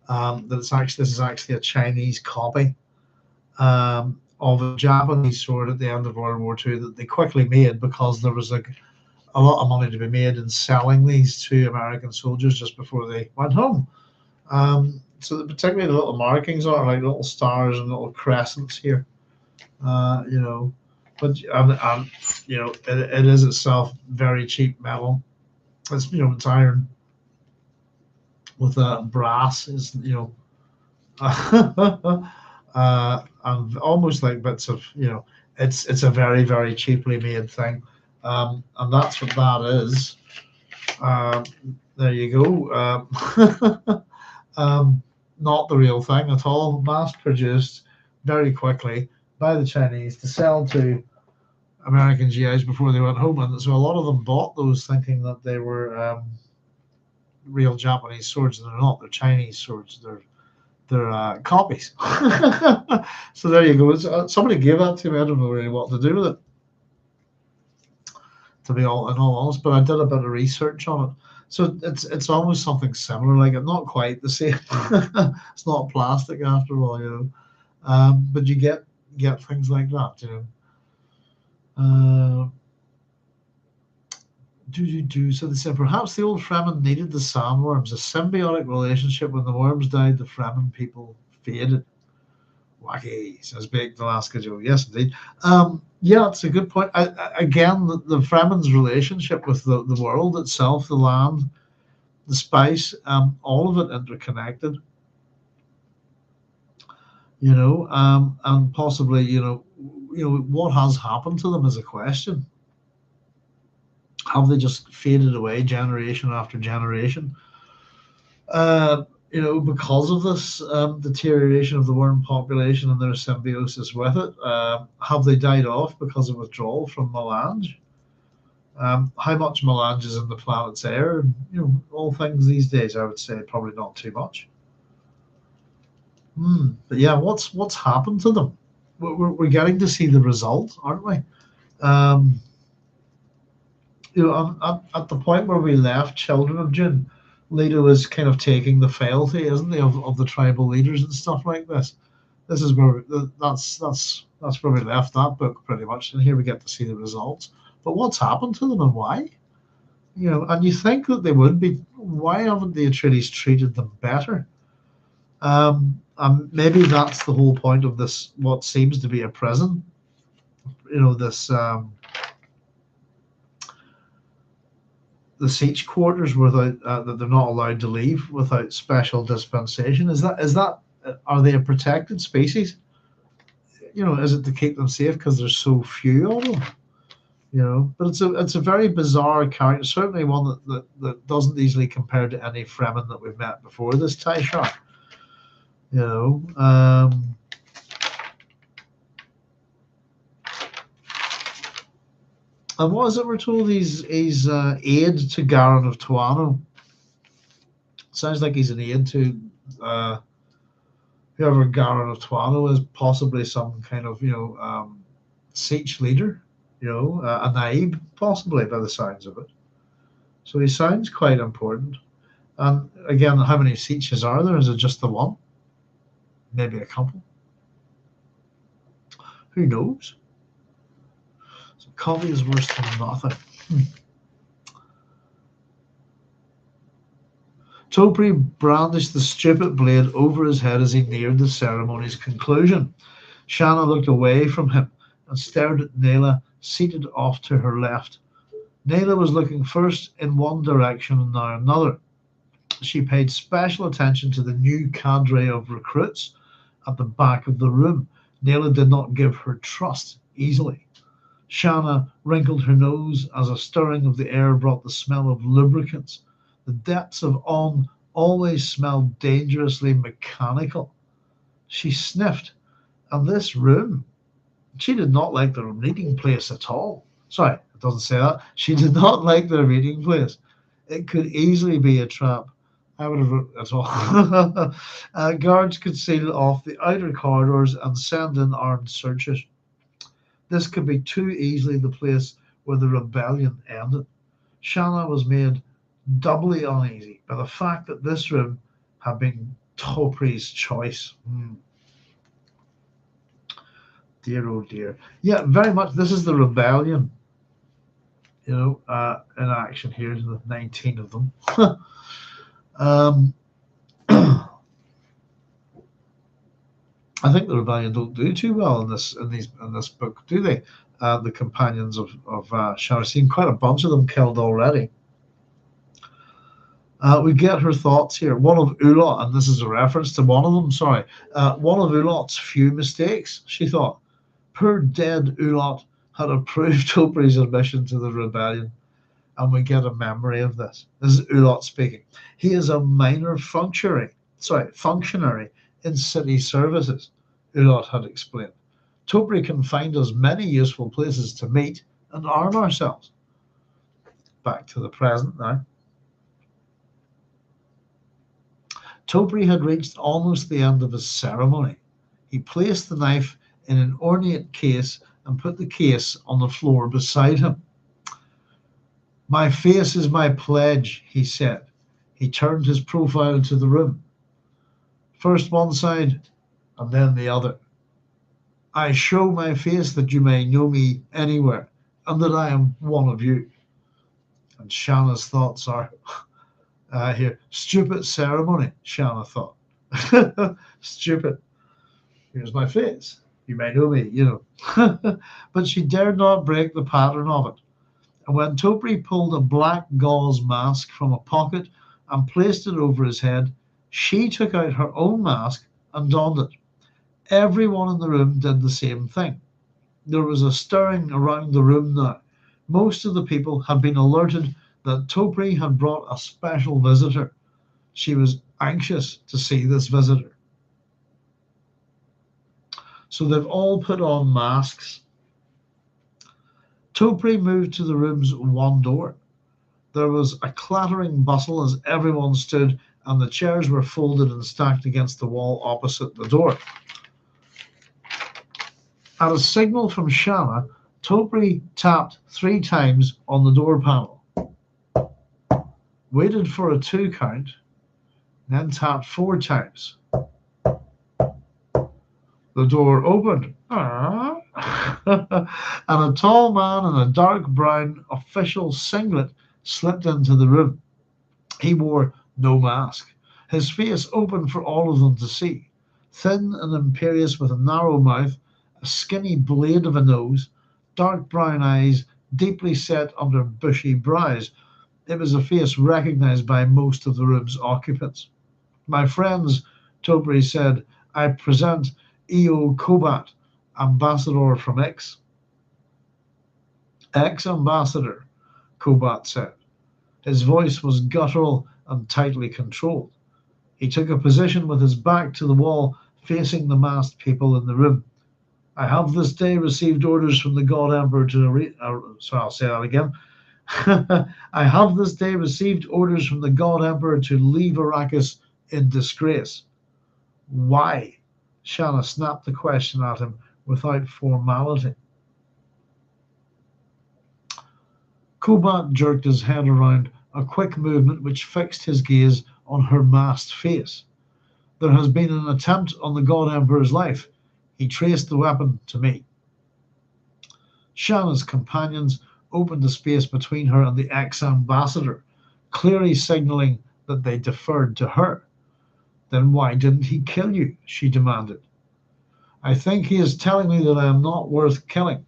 Speaker 1: that this is actually a Chinese copy of a Japanese sword at the end of World War II that they quickly made because there was a lot of money to be made in selling these to American soldiers just before they went home. So particularly the little markings are like little stars and little crescents here. But it is itself very cheap metal. It's iron with brass is and almost like bits of it's a very, very cheaply made thing, and that's what that is. There you go. Not the real thing at all. Mass produced very quickly by the Chinese to sell to American GIs before they went home, and so a lot of them bought those thinking that they were real Japanese swords, and they're not. They're Chinese swords. they're copies. So there you go. Somebody gave that to me. I don't know really what to do with it, to be all honest. But I did a bit of research on it. So it's almost something similar, like it's not quite the same. It's not plastic after all, you know. But you get things like that, you know. So they said perhaps the old Fremen needed the sandworms, a symbiotic relationship. When the worms died, the Fremen people faded. Wacky, says Big Alaska Joe. Yes, indeed. Yeah, it's a good point. Again, the Fremen's relationship with the world itself, the land, the spice, all of it interconnected. You know, and possibly, what has happened to them is a question. Have they just faded away generation after generation? Because of this deterioration of the worm population and their symbiosis with it, have they died off because of withdrawal from melange? How much melange is in the planet's air? All things these days, I would say probably not too much. But yeah, what's happened to them? We're getting to see the result, aren't we? Um, at the point where we left Children of Dune, Leto was kind of taking the fealty, isn't he, of the tribal leaders and stuff like this. This is where that's where we left that book pretty much, and here we get to see the results. But what's happened to them and why? And you think that they would be. Why haven't the Atreides treated them better? And maybe that's the whole point of this. What seems to be a prison. This. The siege quarters without that they're not allowed to leave without special dispensation. Is that are they a protected species? Is it to keep them safe because there's so few of them? But it's a very bizarre character, certainly one that doesn't easily compare to any Fremen that we've met before this Taishar. And what is it we're told he's aide to Garen of Tuano? Sounds like he's an aide to whoever Garen of Tuano is, possibly some kind of siege leader, a naib possibly by the sounds of it. So he sounds quite important. And again, how many sieges are there? Is it just the one? Maybe a couple? Who knows? So coffee is worse than nothing. Topri brandished the stupid blade over his head as he neared the ceremony's conclusion. Shanna looked away from him and stared at Nayla, seated off to her left. Nayla was looking first in one direction and now another. She paid special attention to the new cadre of recruits at the back of the room. Nayla did not give her trust easily. Shanna wrinkled her nose as a stirring of the air brought the smell of lubricants. The depths of On always smelled dangerously mechanical. She sniffed, and this room, she did not like the meeting place at all. Sorry, it doesn't say that. She did not like the meeting place. It could easily be a trap. I would have wrote as well. Guards could seal off the outer corridors and send in armed searchers. This could be too easily the place where the rebellion ended. Shanna was made doubly uneasy by the fact that this room had been Topri's choice. Dear, oh dear. Yeah, very much. This is the rebellion, in action here. The 19 of them. I think the rebellion don't do too well in this book, do they? The companions of Shara seem quite a bunch of them killed already. We get her thoughts here. One of Ulot, and this is a reference to one of them. Sorry, one of Ulot's few mistakes. She thought, poor dead Ulot had approved Topri's admission to the rebellion, and we get a memory of this. This is Ulot speaking. He is a minor functionary in city services, Ulot had explained. Topri can find us many useful places to meet and arm ourselves. Back to the present now. Topri had reached almost the end of his ceremony. He placed the knife in an ornate case and put the case on the floor beside him. "My face is my pledge," he said. He turned his profile to the room. "First one side, and then the other. I show my face that you may know me anywhere, and that I am one of you." And Shanna's thoughts are here. Stupid ceremony, Shanna thought. Stupid. Here's my face. You may know me, But she dared not break the pattern of it. And when Topri pulled a black gauze mask from a pocket and placed it over his head, she took out her own mask and donned it. Everyone in the room did the same thing. There was a stirring around the room now. Most of the people had been alerted that Topri had brought a special visitor. She was anxious to see this visitor. So they've all put on masks. Topri moved to the room's one door. There was a clattering bustle as everyone stood, and the chairs were folded and stacked against the wall opposite the door. At a signal from Shanna, Topri tapped 3 times on the door panel, waited for a 2 count, then tapped 4 times. The door opened, and a tall man in a dark brown official singlet slipped into the room. He wore no mask. His face open for all of them to see, thin and imperious with a narrow mouth, a skinny blade of a nose, dark brown eyes deeply set under bushy brows. It was a face recognized by most of the room's occupants. "My friends," Topri said, "I present Iyo Kobat, ambassador from X." "Ex-ambassador," Kobat said. His voice was guttural and tightly controlled. He took a position with his back to the wall, facing the masked people in the room. "I have this day received orders from the God Emperor to... I'll say that again. I have this day received orders from the God Emperor to leave Arrakis in disgrace." "Why?" Shanna snapped the question at him without formality. Kobat jerked his head around, a quick movement which fixed his gaze on her masked face. "There has been an attempt on the God Emperor's life. He traced the weapon to me." Shanna's companions opened a space between her and the ex-ambassador, clearly signaling that they deferred to her. "Then why didn't he kill you?" she demanded. "I think he is telling me that I am not worth killing.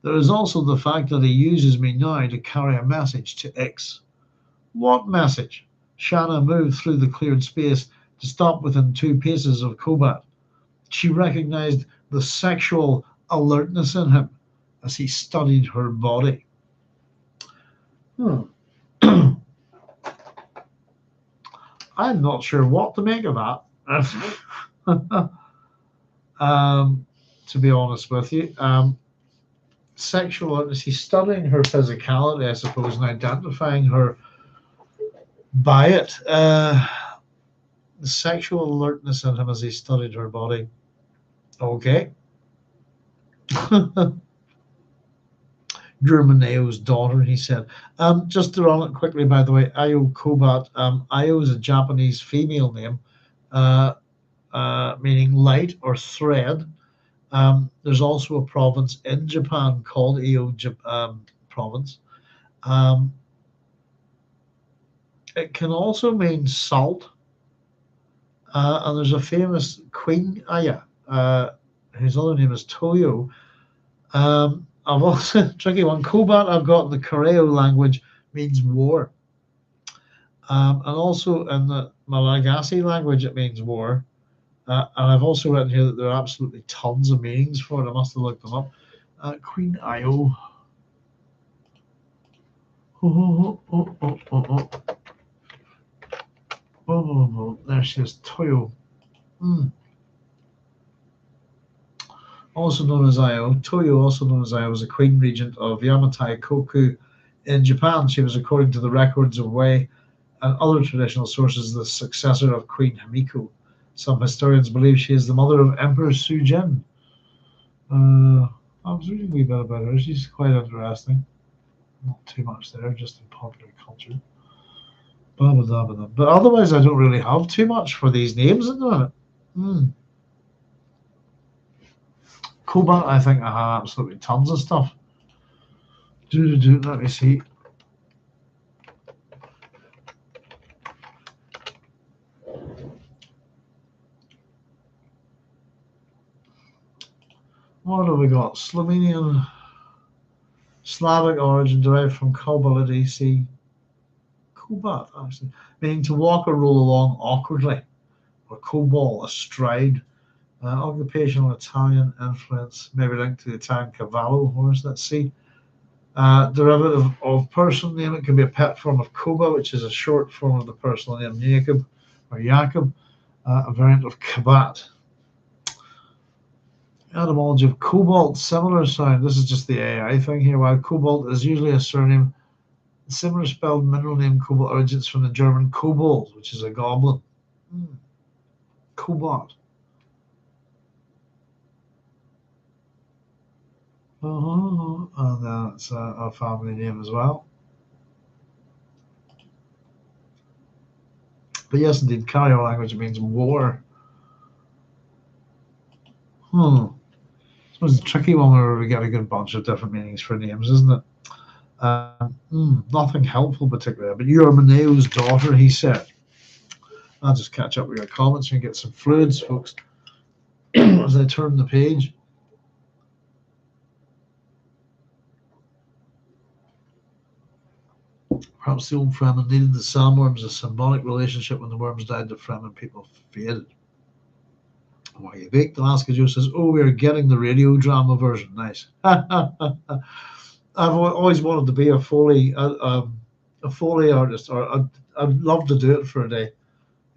Speaker 1: There is also the fact that he uses me now to carry a message to X." "What message?" Shanna moved through the cleared space to stop within 2 paces of Kobat. She recognized the sexual alertness in him as he studied her body. I'm not sure what to make of that. To be honest with you, sexual alertness. He's studying her physicality, I suppose, and identifying her by it. The sexual alertness in him as he studied her body. Okay. Germaneo's daughter, he said. Just to run it quickly, by the way, Iyo Kobat. Iyo is a Japanese female name, meaning light or thread. There's also a province in Japan called Iyo province. It can also mean salt. And there's a famous Queen Aya, whose other name is Toyo. I've also tricky one. Kobat I've got in the Koreo language means war. And also in the Malagasy language it means war. And I've also written here that there are absolutely tons of meanings for it. I must have looked them up. Queen Iyo. There she is, Toyo. Also known as Iyo. Toyo, also known as Iyo, was a queen regent of Yamatai Koku in Japan. She was, according to the records of Hwi and other traditional sources, the successor of Queen Himiko. Some historians believe she is the mother of Emperor Sujin. I was reading a wee bit about her. She's quite interesting. Not too much there, just in popular culture. Blah, blah, blah, blah. But otherwise, I don't really have too much for these names in the minute. Kobat, I think I have absolutely tons of stuff. Let me see. What have we got? Slovenian, Slavic origin derived from Kobalid AC. Kobat, actually, meaning to walk or roll along awkwardly, or kobol, a stride. Occupational Italian influence, maybe linked to the Italian cavallo horse. Let's see. Derivative of personal name. It can be a pet form of Koba, which is a short form of the personal name Jacob or Jakob, a variant of Kabat. Etymology of cobalt, similar sound. This is just the AI thing here. While cobalt is usually a surname, the similar spelled mineral name cobalt originates from the German kobold, which is a goblin. Cobalt. And that's a family name as well. But yes, indeed, carrier language means war. I suppose it's a tricky one where we get a good bunch of different meanings for names, isn't it? Nothing helpful particularly. But you are Maneo's daughter, he said. I'll just catch up with your comments and get some fluids, folks, as I turn the page. Perhaps the old Fremen needed the sandworms, a symbolic relationship. When the worms died, the Fremen people faded. Why you bake? Alaska Joe says, "Oh, we're getting the radio drama version. Nice." I've always wanted to be a Foley artist, or I'd love to do it for a day,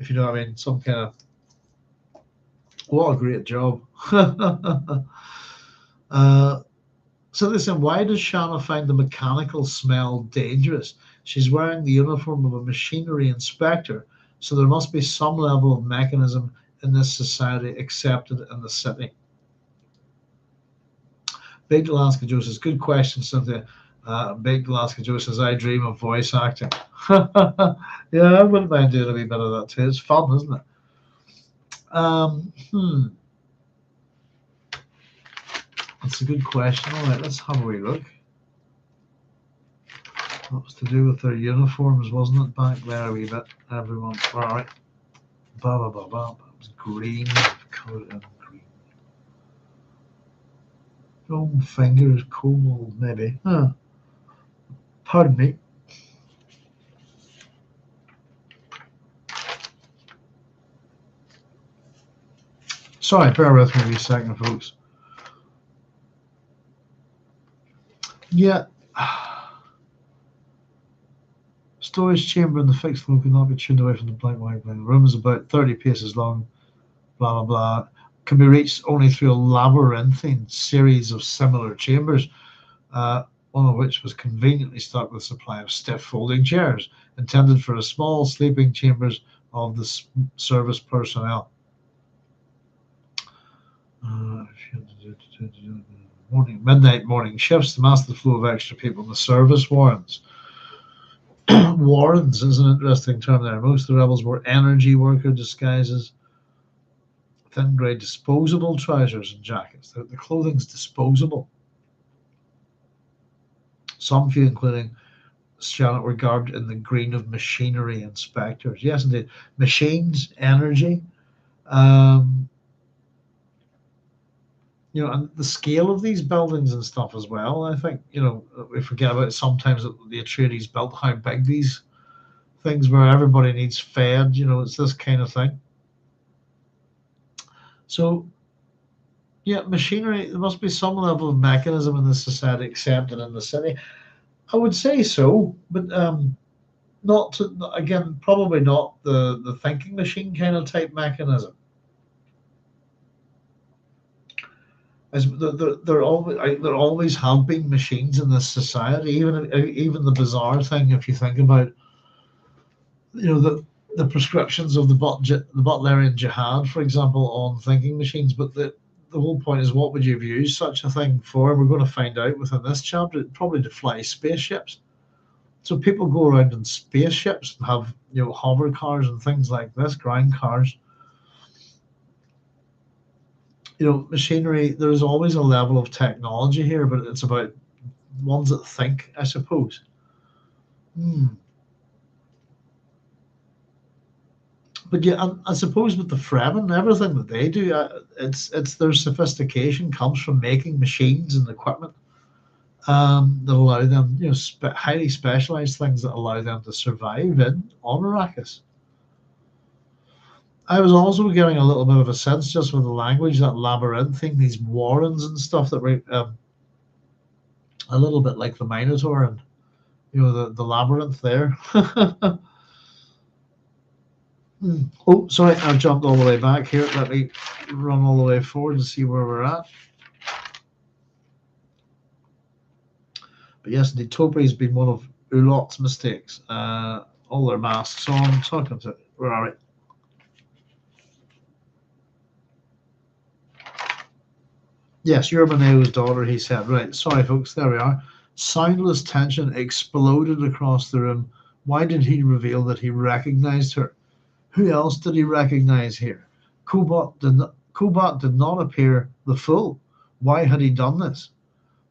Speaker 1: if you know what I mean. Some kind of, what a great job. So listen, why does Shanna find the mechanical smell dangerous? She's wearing the uniform of a machinery inspector, so there must be some level of mechanism in this society accepted in the city. Baked Alaska Joe says, good question, Cynthia. Baked Alaska Joe says, I dream of voice acting. Yeah, I wouldn't mind doing a wee bit of that too. It's fun, isn't it? That's a good question. All right, let's have a wee look. That was to do with their uniforms, wasn't it? Back there a wee bit. Everyone, all right. Blah, blah, blah, blah. It was green. Coloured in green. Long fingers, cold, maybe. Pardon me. Sorry, bear with me a second, folks. Yeah. Storage chamber in the fixed floor cannot be tuned away from the black white line. The room is about 30 paces long, blah, blah, blah. Can be reached only through a labyrinthine series of similar chambers, one of which was conveniently stocked with a supply of stiff folding chairs, intended for the small sleeping chambers of the service personnel. Midnight morning shifts to master the flow of extra people in the service warrens. Warrens is an interesting term there. Most of the rebels wore energy worker disguises, thin grey disposable trousers and jackets. The clothing's disposable. Some few, including Ch08, were garbed in the green of machinery inspectors. Yes, indeed. Machines, energy. And the scale of these buildings and stuff as well. I think, we forget about it sometimes that the Atreides built how big these things were. Everybody needs fed, it's this kind of thing. So, yeah, machinery, there must be some level of mechanism in this society accepted in the city. I would say so, but probably not the thinking machine kind of type mechanism. As there always have been machines in this society. Even the bizarre thing, if you think about the prescriptions of the Butlerian Jihad, for example, on thinking machines. But the whole point is, what would you have used such a thing for? We're going to find out within this chapter. Probably to fly spaceships. So people go around in spaceships and have hover cars and things like this, ground cars. Machinery. There's always a level of technology here, but it's about ones that think, I suppose. But yeah, I suppose with the Fremen, everything that they do, it's their sophistication comes from making machines and equipment that allow them, highly specialized things that allow them to survive on Arrakis. I was also getting a little bit of a sense just with the language, that labyrinthine, these warrens and stuff that were a little bit like the Minotaur and the labyrinth there. Oh, sorry, I've jumped all the way back here. Let me run all the way forward and see where we're at. But yes, indeed, Topri has been one of Ulot's mistakes. All their masks on. Talking to where are we? Yes, you're Maneo's daughter, he said. Right, sorry, folks, there we are. Soundless tension exploded across the room. Why did he reveal that he recognized her? Who else did he recognize here? Kobat did not appear the fool. Why had he done this?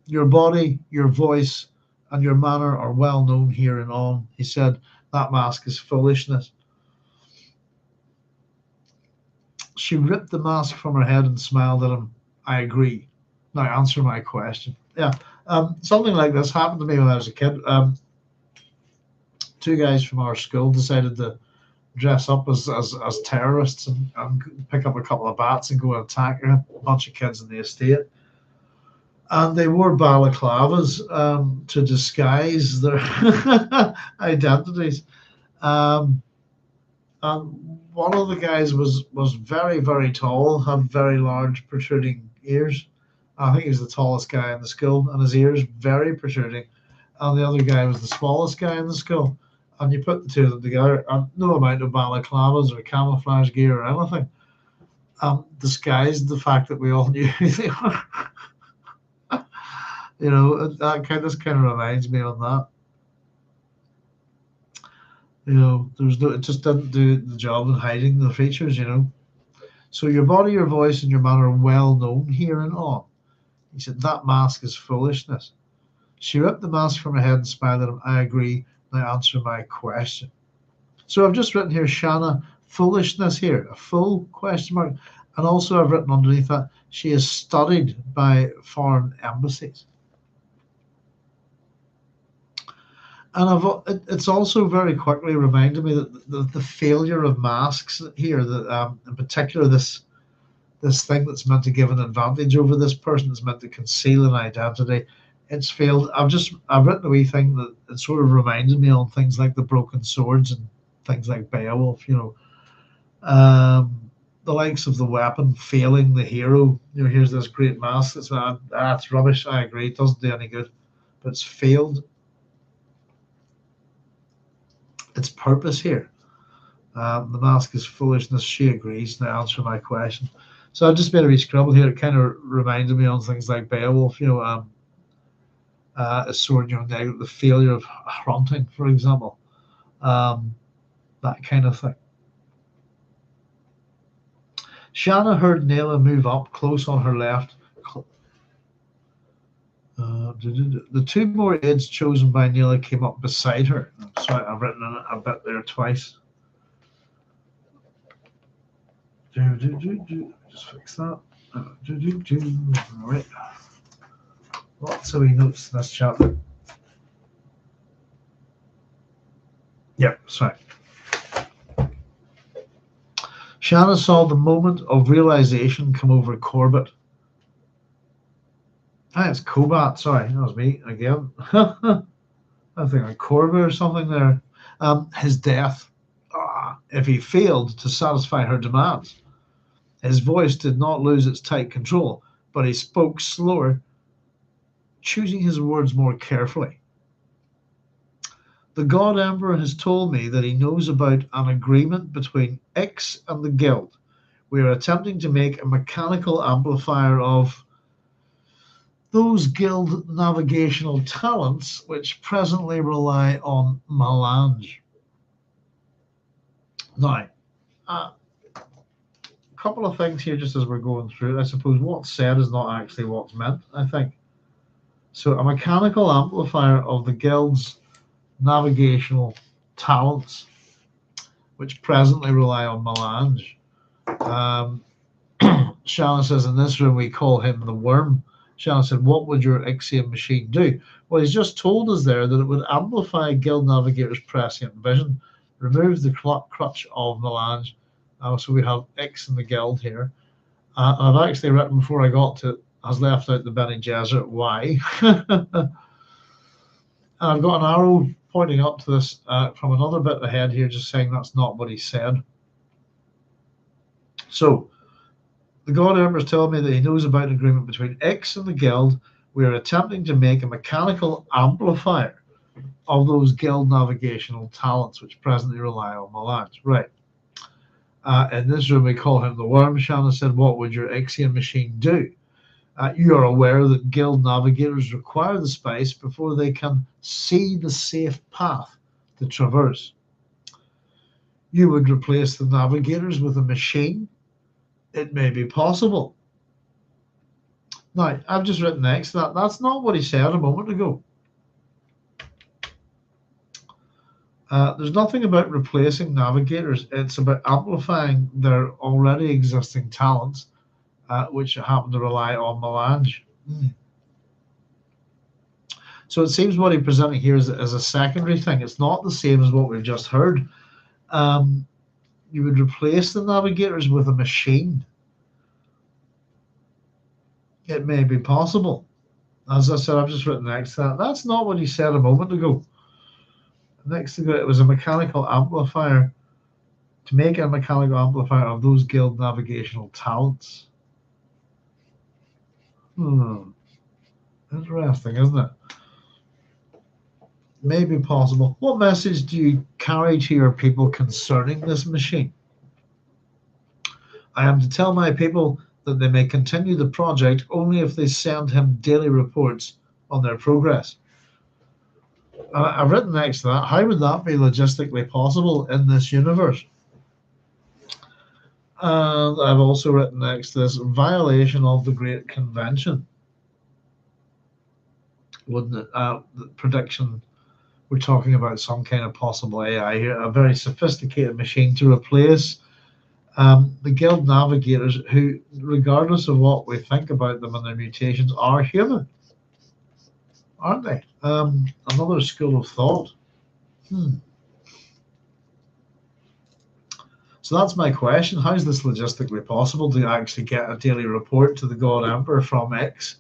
Speaker 1: Your body, your voice, and your manner are well known here and on, he said. That mask is foolishness. She ripped the mask from her head and smiled at him. I agree. Now answer my question. Yeah, something like this happened to me when I was a kid. Two guys from our school decided to dress up as terrorists and pick up a couple of bats and go and attack a bunch of kids in the estate. And they wore balaclavas to disguise their identities. And one of the guys was very, very tall, had very large protruding ears. I think he was the tallest guy in the school, and his ears very protruding. And the other guy was the smallest guy in the school. And you put the two of them together, and no amount of balaclavas or camouflage gear or anything disguised the fact that we all knew who they were. This kind of reminds me of that. It just didn't do the job of hiding the features. So your body, your voice, and your manner are well known here and on. He said that mask is foolishness. She ripped the mask from her head and smiled at him. I agree. Now answer my question. So I've just written here, Shanna, foolishness here, a full question mark. And also I've written underneath that, she is studied by foreign embassies. And it's also very quickly reminded me that the failure of masks here, that in particular this thing that's meant to give an advantage over this person, that's meant to conceal an identity, it's failed. I've written a wee thing that it sort of reminded me on things like the broken swords and things like Beowulf. The likes of the weapon failing the hero. Here's this great mask that's rubbish. I agree, it doesn't do any good, but it's failed its purpose here. The mask is foolishness. She agrees. Now answer my question. So I've just made a wee scribble here. It kind of reminded me on things like Beowulf. A sword, the failure of hunting, for example, that kind of thing. Shanna heard Nayla move up close on her left. The two more aides chosen by Nayla came up beside her. Sorry, I've written a bit there twice. Just fix that. All right. Lots of wee notes in this chapter. Yep, sorry. Shanna saw the moment of realization come over Kobat. It's Kobat, sorry, that was me again. I think like Korba or something there. His death, if he failed to satisfy her demands. His voice did not lose its tight control, but he spoke slower, choosing his words more carefully. The God Emperor has told me that he knows about an agreement between X and the Guild. We are attempting to make a mechanical amplifier of those Guild navigational talents which presently rely on melange. Now, a couple of things here just as we're going through it. I suppose what's said is not actually what's meant, I think. So a mechanical amplifier of the Guild's navigational talents, which presently rely on melange. Shannon says, in this room we call him the worm. Shannon said, what would your Ixian machine do? Well, he's just told us there that it would amplify Guild Navigator's prescient vision, remove the crutch of melange. So we have X in the Guild here. I've actually written before I got to it, has left out the Bene Gesserit Y. And I've got an arrow pointing up to this from another bit ahead here, just saying that's not what he said. So, the God Emperor is telling me that he knows about an agreement between X and the Guild. We are attempting to make a mechanical amplifier of those Guild navigational talents, which presently rely on melange. Right. In this room, we call him the worm. Shannon said, what would your Ixian machine do? You are aware that Guild navigators require the spice before they can see the safe path to traverse. You would replace the navigators with a machine. It may be possible. Now, I've just written next to that. That's not what he said a moment ago. There's nothing about replacing navigators. It's about amplifying their already existing talents, which happen to rely on melange. So it seems what he's presenting here is a secondary thing. It's not the same as what we've just heard. You would replace the navigators with a machine. It may be possible. As I said, I've just written next to that. That's not what he said a moment ago. Next to it was a mechanical amplifier, to make a mechanical amplifier of those Guild navigational talents. Interesting, isn't it? May be possible. What message do you carry to your people concerning this machine? I am to tell my people that they may continue the project only if they send him daily reports on their progress. I've written next to that, how would that be logistically possible in this universe? And I've also written next to this, violation of the Great Convention. Wouldn't it? The prediction, we're talking about some kind of possible AI here, a very sophisticated machine to replace the Guild navigators, who, regardless of what we think about them and their mutations, are human, aren't they? Another school of thought. So that's my question. How is this logistically possible to actually get a daily report to the God Emperor from X?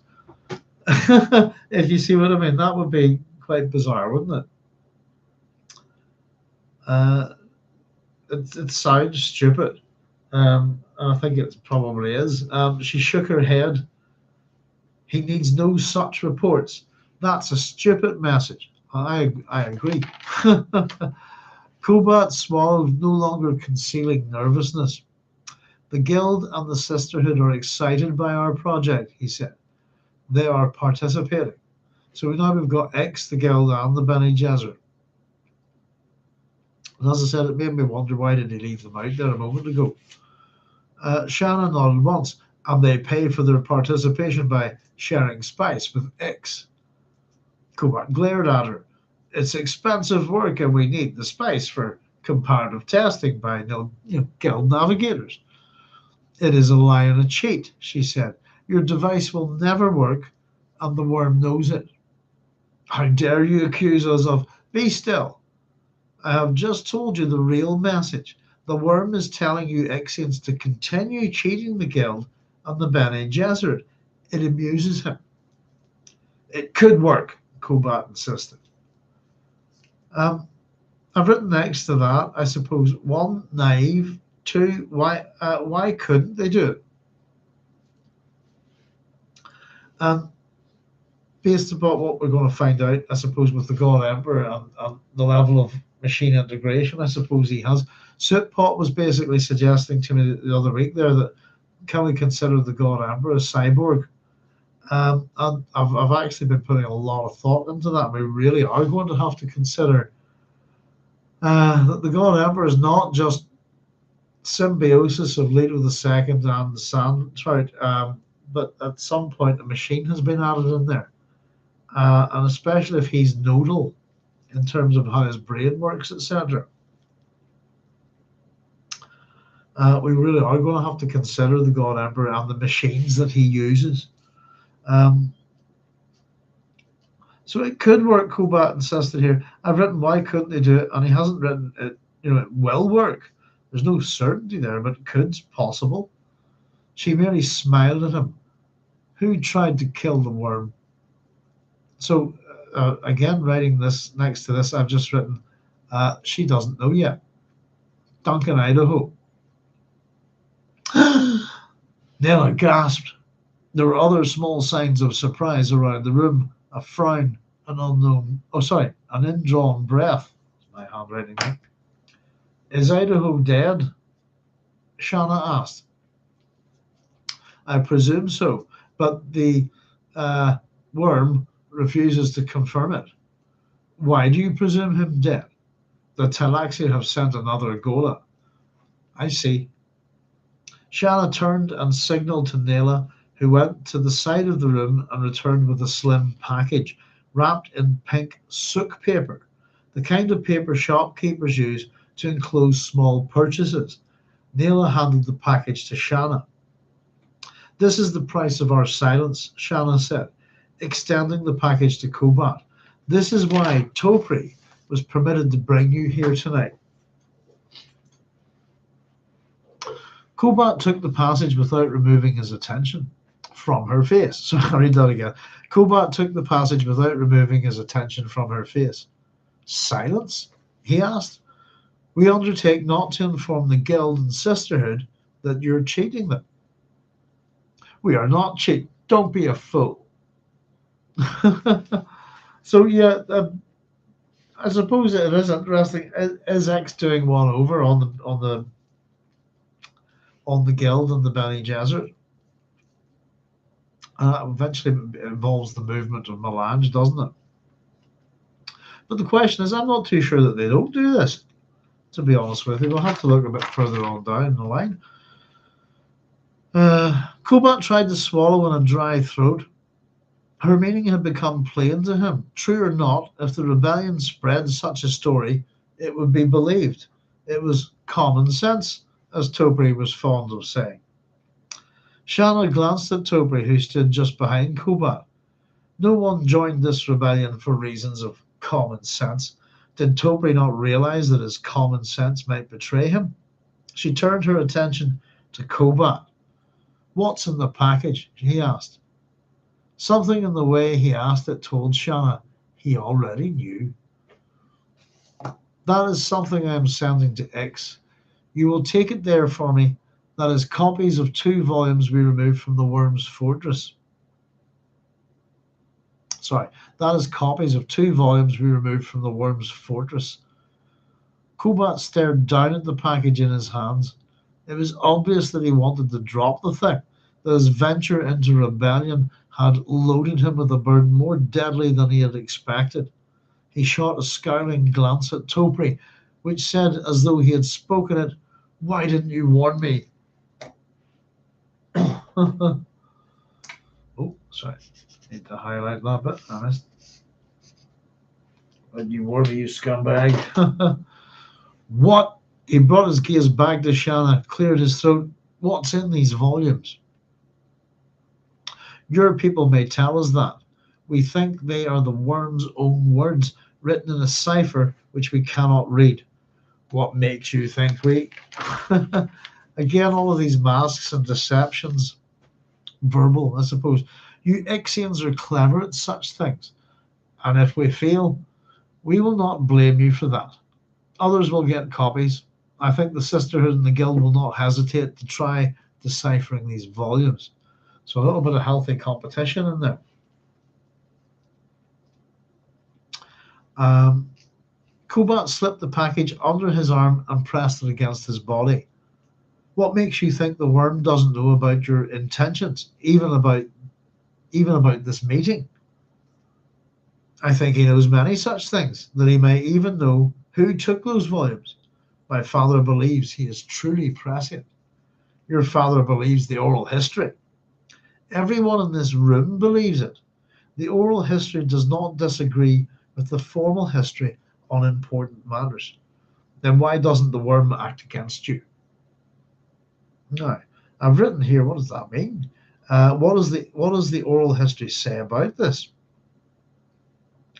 Speaker 1: If you see what I mean, that would be quite bizarre, wouldn't it? It sounds stupid. I think it probably is. She shook her head. He needs no such reports. That's a stupid message. I agree. Kobat swallowed, no longer concealing nervousness. The Guild and the Sisterhood are excited by our project, he said. They are participating. So now we've got X, the Guild, and the Bene Gesserit. And as I said, it made me wonder, why did he leave them out there a moment ago? Shannon nodded once, and they pay for their participation by sharing spice with X. Kobat glared at her. It's expensive work, and we need the spice for comparative testing by Guild navigators. It is a lie and a cheat, she said. Your device will never work, and the worm knows it. How dare you accuse us of... Be still. I have just told you the real message. The worm is telling you Ixians to continue cheating the Guild and the Bene Gesserit. It amuses him. It could work, Kobat insisted. I've written next to that, I suppose, one, naive, two, why couldn't they do it? based upon what we're going to find out, I suppose, with the God Emperor and the level of machine integration, I suppose he has. Sootpot was basically suggesting to me the other week there that can we consider the God Emperor a cyborg? And I've actually been putting a lot of thought into that. We really are going to have to consider that the God Emperor is not just symbiosis of Leto II and the Sand Trout, but at some point a machine has been added in there. And especially if he's nodal in terms of how his brain works, etc. We really are going to have to consider the God Emperor and the machines that he uses. So it could work, Kobat insisted here. I've written why couldn't they do it, and he hasn't written it, it will work. There's no certainty there, but it could, possible. She merely smiled at him. Who tried to kill the worm? So again, writing this next to this, I've just written, she doesn't know yet. Duncan, Idaho. Nella gasped. There were other small signs of surprise around the room. A frown, an indrawn breath. My handwriting there. Is Idaho dead? Shanna asked. I presume so, but the worm refuses to confirm it. Why do you presume him dead? The Talaxi have sent another Gola. I see. Shanna turned and signaled to Nela, who went to the side of the room and returned with a slim package wrapped in pink sook paper, the kind of paper shopkeepers use to enclose small purchases. Nela handed the package to Shanna. This is the price of our silence, Shanna said, extending the package to Kobat. This is why Topri was permitted to bring you here tonight. Kobat took the passage without removing his attention from her face. So I'll read that again. Kobat took the passage without removing his attention from her face. Silence? He asked. We undertake not to inform the guild and sisterhood that you're cheating them. We are not cheating. Don't be a fool. So yeah, I suppose it is interesting. Is X doing one over on the guild and the Bene Gesserit? Eventually it involves the movement of Melange, doesn't it? But the question is, I'm not too sure that they don't do this, to be honest with you. We'll have to look a bit further on down the line. Kobat tried to swallow in a dry throat. Her meaning had become plain to him. True or not, if the rebellion spread such a story, it would be believed. It was common sense, as Topri was fond of saying. Shanna glanced at Topri, who stood just behind Kobat. No one joined this rebellion for reasons of common sense. Did Topri not realize that his common sense might betray him? She turned her attention to Kobat. What's in the package? He asked. Something in the way he asked it told Shanna he already knew. That is something I am sending to X. You will take it there for me. That is copies of 2 volumes we removed from the Worm's Fortress. That is copies of 2 volumes we removed from the Worm's Fortress. Kobat stared down at the package in his hands. It was obvious that he wanted to drop the thing, that his venture into rebellion had loaded him with a burden more deadly than he had expected. He shot a scowling glance at Topri, which said, as though he had spoken it, "Why didn't you warn me?" Oh, sorry. Need to highlight that bit, honest. When you warn me, you scumbag. What? He brought his gaze back to Shanna, cleared his throat. What's in these volumes? Your people may tell us that. We think they are the worm's own words, written in a cipher which we cannot read. What makes you think we? Again, all of these masks and deceptions. Verbal, I suppose. You Ixians are clever at such things. And if we fail, we will not blame you for that. Others will get copies. I think the Sisterhood and the Guild will not hesitate to try deciphering these volumes. So a little bit of healthy competition in there. Um, Kobat slipped the package under his arm and pressed it against his body. What makes you think the worm doesn't know about your intentions, even about this meeting? I think he knows many such things, that he may even know who took those volumes. My father believes he is truly prescient. Your father believes the oral history. Everyone in this room believes it. The oral history does not disagree with the formal history on important matters. Then why doesn't the worm act against you? Now, I've written here, what does that mean? What does the oral history say about this?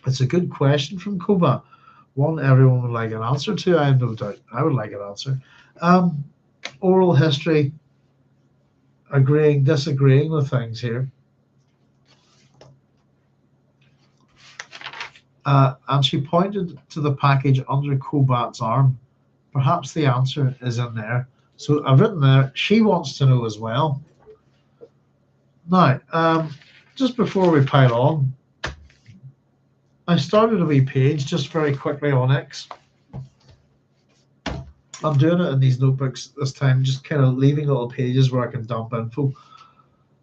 Speaker 1: It's a good question from Koba. One everyone would like an answer to. I have no doubt. I would like an answer. Um, Oral history, agreeing, disagreeing with things here. And she pointed to the package under Kobat's arm. Perhaps the answer is in there. So I've written there, she wants to know as well. Now, just before we pile on, I started a wee page just very quickly on X. I'm doing it in these notebooks this time, just kind of leaving little pages where I can dump info.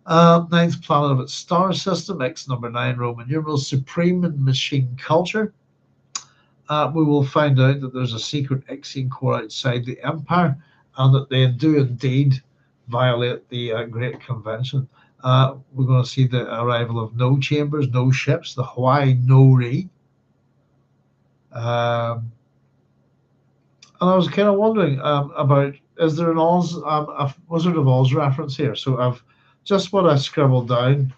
Speaker 1: Ninth planet of its star system, X number 9, Roman numerals, supreme in machine culture. We will find out that there's a secret Ixian core outside the Empire, and that they do indeed violate the Great Convention. We're going to see the arrival of no chambers, no ships, the Hwi Noree. And I was kind of wondering about, is there an Oz, a Wizard of Oz reference here? So I've just what I scribbled down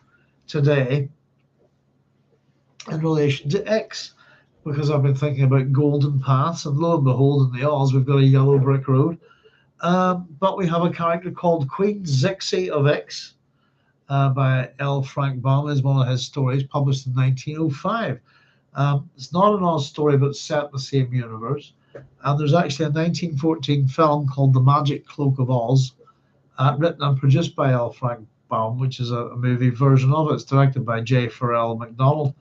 Speaker 1: today in relation to X, because I've been thinking about golden paths, and lo and behold, in the Oz we've got a yellow brick road. But we have a character called Queen Ch08 of X by L. Frank Baum, is one of his stories published in 1905. It's not an Oz story, but it's set in the same universe. And there's actually a 1914 film called The Magic Cloak of Oz, written and produced by L. Frank Baum, which is a movie version of it. It's directed by J. Farrell MacDonald.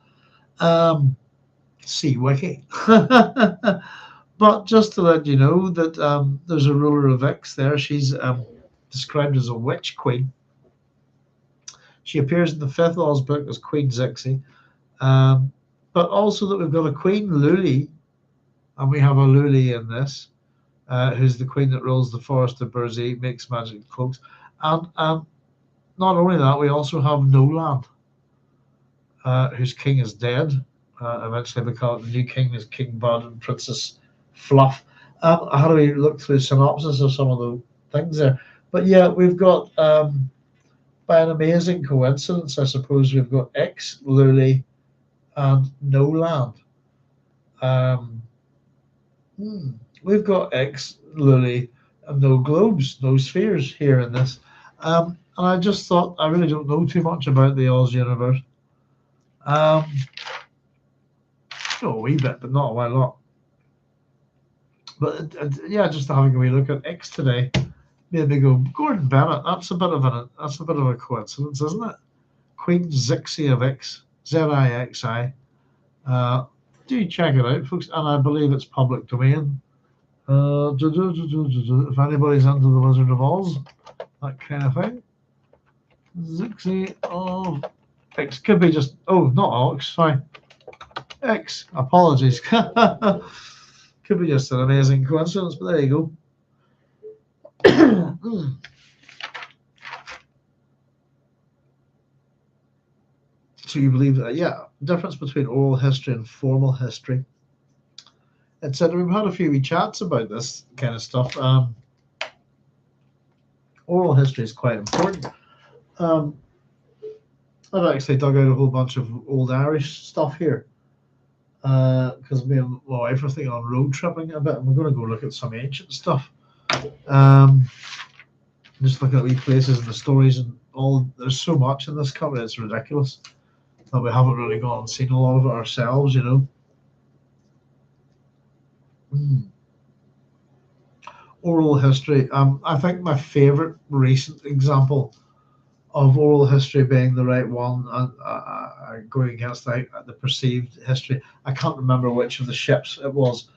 Speaker 1: See Wiki. But just to let you know that there's a ruler of X there. She's described as a witch queen. She appears in the fifth Oz book as Queen Ch08. But also that we've got a Queen Luli, and we have a Luli in this, who's the queen that rules the forest of Burzee, makes magic cloaks. And not only that, we also have Noland, whose king is dead. Eventually become the new king is King Bud and Princess Fluff. How do we look through synopsis of some of the things there? But yeah, we've got, by an amazing coincidence, I suppose, we've got X, Luli, and Noland. We've got X, Lily, and no globes, no spheres here in this. And I just thought, I really don't know too much about the Oz universe. A wee bit, but not a lot. But yeah, just having a wee look at X today made me go, Gordon Bennett. That's a bit of a coincidence, isn't it? Queen Ch08 of X, Zixi. Do check it out, folks, and I believe it's public domain. If anybody's into the Wizard of Oz, that kind of thing. Ch08 of X could be just, not Ox, sorry. X, apologies. Could be just an amazing coincidence, but there you go. So you believe that, yeah, difference between oral history and formal history. Etc. We've had a few wee chats about this kind of stuff. Oral history is quite important. I've actually dug out a whole bunch of old Irish stuff here, because me and my wife are thinking on road tripping a bit, and we're going to go look at some ancient stuff. Just looking at wee places and the stories and all. There's so much in this country, it's ridiculous that we haven't really gone and seen a lot of it ourselves, you know. Oral history. I think my favourite recent example of oral history being the right one, and going against the perceived history. I can't remember which of the ships it was,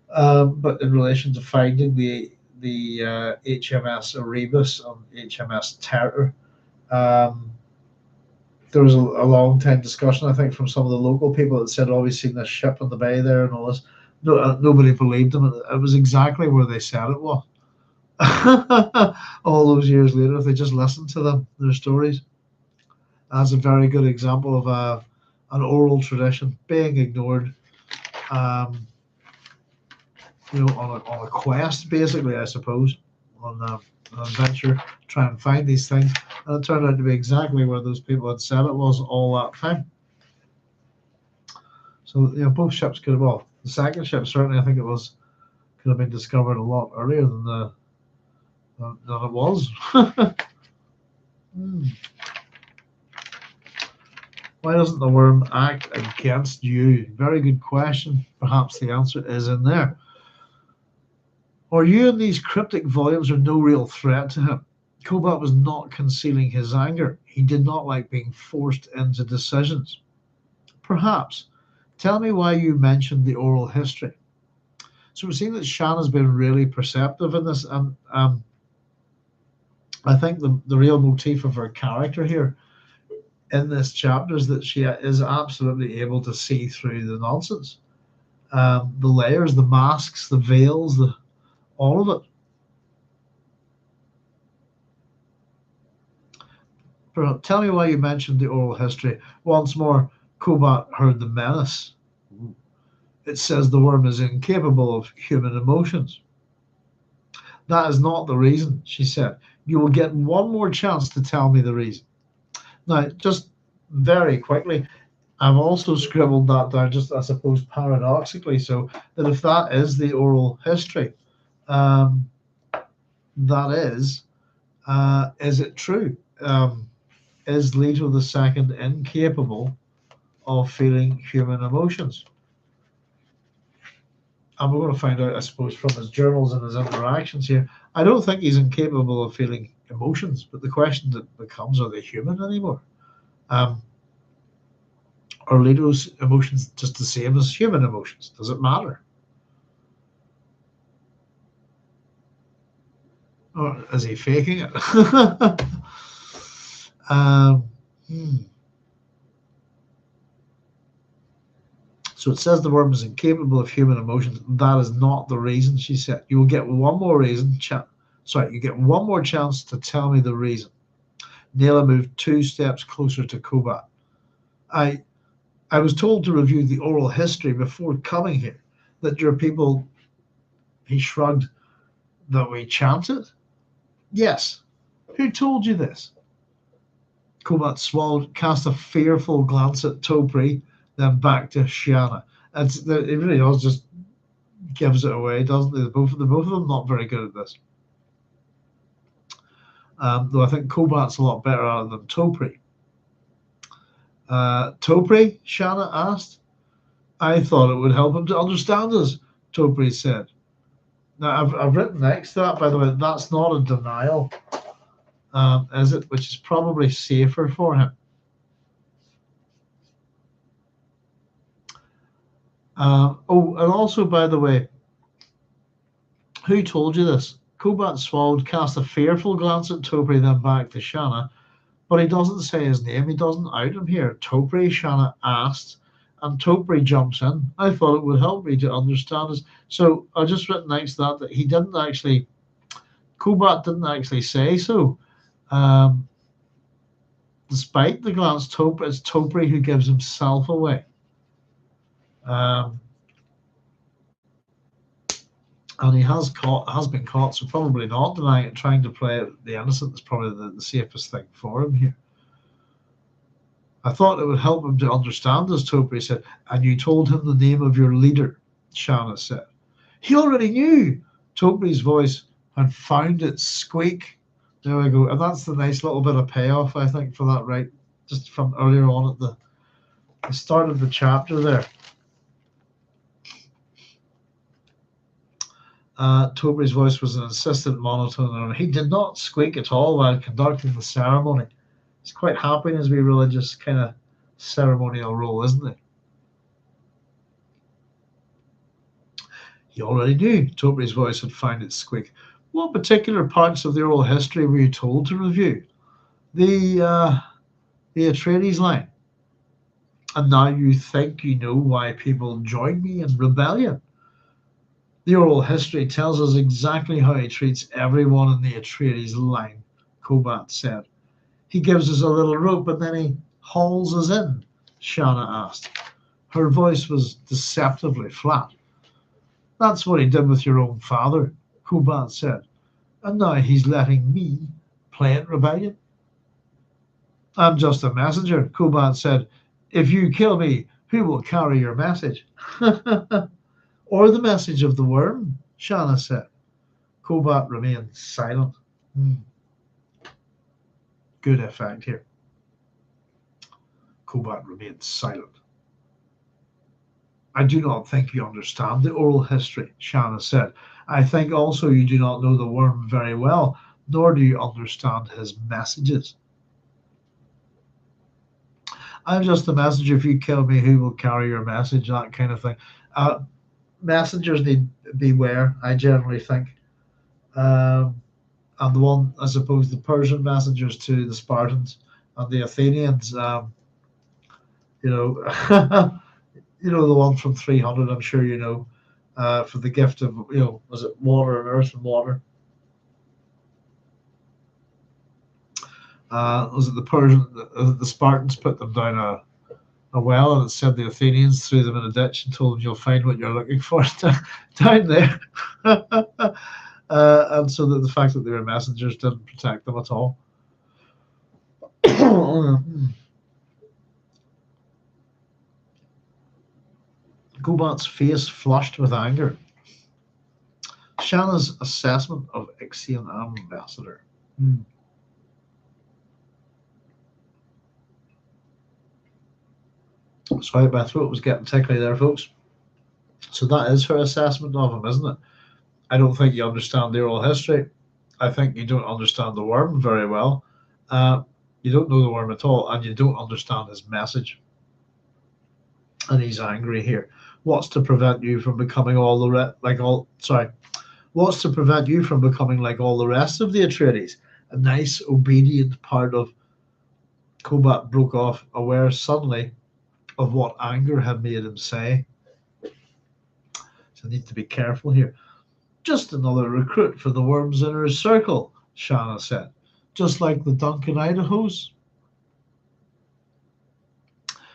Speaker 1: but in relation to finding the HMS Erebus and HMS Terror, there was a long time discussion, I think, from some of the local people that said, "Oh, we've seen this ship in the bay there," and all this. No, nobody believed them. It was exactly where they said it was. All those years later, if they just listened to their stories. That's a very good example of an oral tradition being ignored. On a quest, basically, I suppose, on an adventure, to try and find these things, and it turned out to be exactly where those people had said it was all that time. So both ships could have. Well, the second ship certainly, I think could have been discovered a lot earlier than it was. Why doesn't the worm act against you? Very good question. Perhaps the answer is in there. Or you and these cryptic volumes are no real threat to him. Kobat was not concealing his anger. He did not like being forced into decisions. Perhaps. Tell me why you mentioned the oral history. So we're seeing that Shanna's been really perceptive in this, and I think the real motif of her character here in this chapter is that she is absolutely able to see through the nonsense, the layers, the masks, the veils, all of it. Tell me why you mentioned the oral history. Once more, Kobat heard the menace. It says the worm is incapable of human emotions. That is not the reason, she said. You will get one more chance to tell me the reason. Now, just very quickly, I've also scribbled that down, just I suppose paradoxically, so that if that is the oral history, that is it true? Is Leto II incapable of feeling human emotions? And we're going to find out, I suppose, from his journals and his interactions here. I don't think he's incapable of feeling emotions, but the question that becomes, are they human anymore? Are Leto's emotions just the same as human emotions? Does it matter? Or is he faking it? So it says the worm is incapable of human emotions. That is not the reason, she said. You will get one more reason. You get one more chance to tell me the reason. Nayla moved 2 steps closer to Kobat. I was told to review the oral history before coming here. That your people, he shrugged, that we chanted? Yes. Who told you this? Kobat swallowed, cast a fearful glance at Topri, then back to Siona. It really does just gives it away, doesn't it? Both of them not very good at this. Though I think Kobat's a lot better at it than Topri. Topri? Siona asked. I thought it would help him to understand us, Topri said. Now, I've written next to that, by the way, that's not a denial, is it? Which is probably safer for him. And also, by the way, who told you this? Kobat swallowed, cast a fearful glance at Topri, then back to Siona, but he doesn't say his name. He doesn't out him here. Topri, Siona asked, and Topri jumps in. I thought it would help me to understand this. So I just written next to that he didn't actually, Kobat didn't actually say so. Despite the glance, it's Topri who gives himself away. And he has been caught, so probably not denying it, trying to play the innocent is probably the safest thing for him here. I thought it would help him to understand, as Topri said, and you told him the name of your leader, Siona said. He already knew. Topri's voice had found its squeak. There we go. And that's the nice little bit of payoff, I think, for that, right? Just from earlier on at the start of the chapter there. Topri's voice was an insistent monotone, and he did not squeak at all while conducting the ceremony. He's quite happy in his wee religious kind of ceremonial role, isn't it? He already knew. Topri's voice had found its squeak. What particular parts of the oral history were you told to review? The Atreides line. And now you think you know why people joined me in rebellion. The oral history tells us exactly how he treats everyone in the Atreides line, Kobat said. He gives us a little rope and then he hauls us in, Siona asked. Her voice was deceptively flat. That's what he did with your own father, Kobat said. And now he's letting me play at rebellion. I'm just a messenger, Kobat said. If you kill me, who will carry your message? Or the message of the worm, Siona said. Kobat remained silent. Hmm. Good effect here. Kobat remained silent. I do not think you understand the oral history, Siona said. I think also you do not know the worm very well, nor do you understand his messages. I'm just a messenger. If you kill me, who will carry your message? That kind of thing. Uh, Messengers need beware, I generally think. And the one, I suppose, the Persian messengers to the Spartans and the Athenians, you know, you know the one from 300. I'm sure you know, for the gift of was it water and earth and water? Was it the Persian? The Spartans put them down a well, and it said the Athenians threw them in a ditch and told them you'll find what you're looking for down there. And so that the fact that they were messengers didn't protect them at all. Gobat's face flushed with anger. Shanna's assessment of Ixian ambassador. Sorry, my throat was getting tickly there, folks. So that is her assessment of him, isn't it? I don't think you understand the oral history. I think you don't understand the worm very well. You don't know the worm at all, and you don't understand his message. And he's angry here. What's to prevent you from becoming all the What's to prevent you from becoming like all the rest of the Atreides? A nice, obedient part of Kobat broke off, aware suddenly of what anger had made him say. So I need to be careful here. Just another recruit for the worm's inner circle, Siona said. Just like the Duncan Idahos.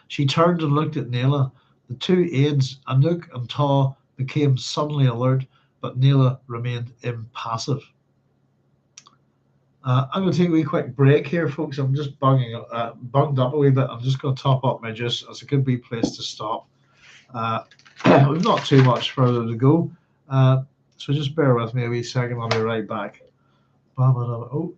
Speaker 1: She turned and looked at Nayla. The two aides, Anouk and Taw, became suddenly alert, but Nayla remained impassive. I'm going to take a wee quick break here, folks. I'm just bunged up a wee bit. I'm just going to top up my juice. It's a good wee place to stop. We've not too much further to go. So just bear with me a wee second. I'll be right back. Oh,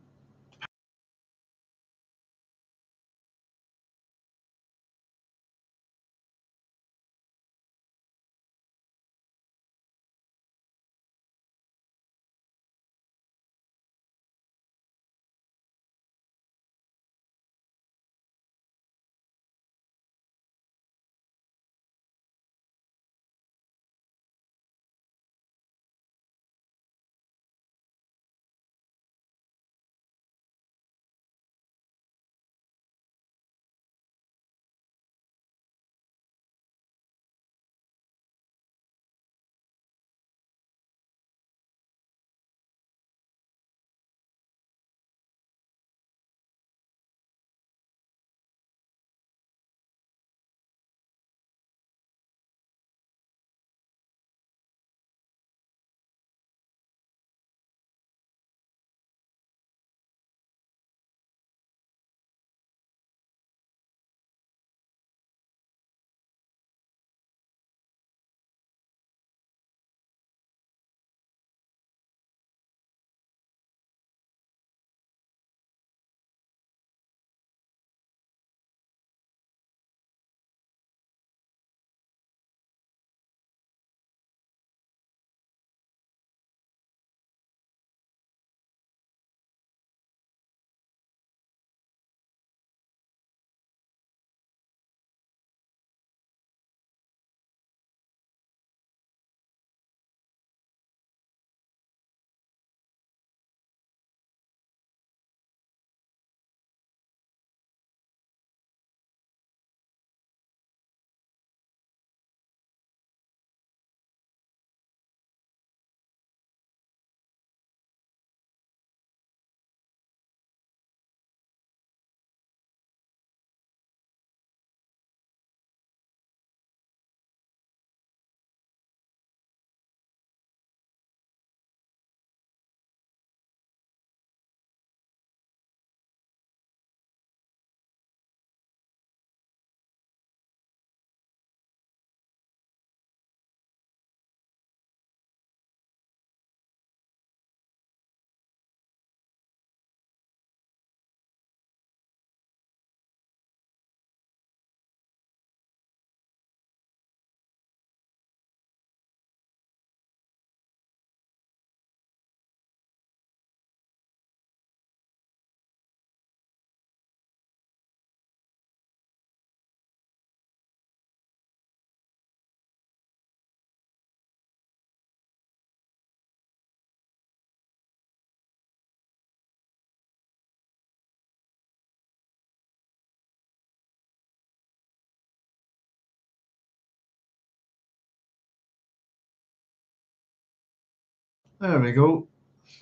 Speaker 1: There we go.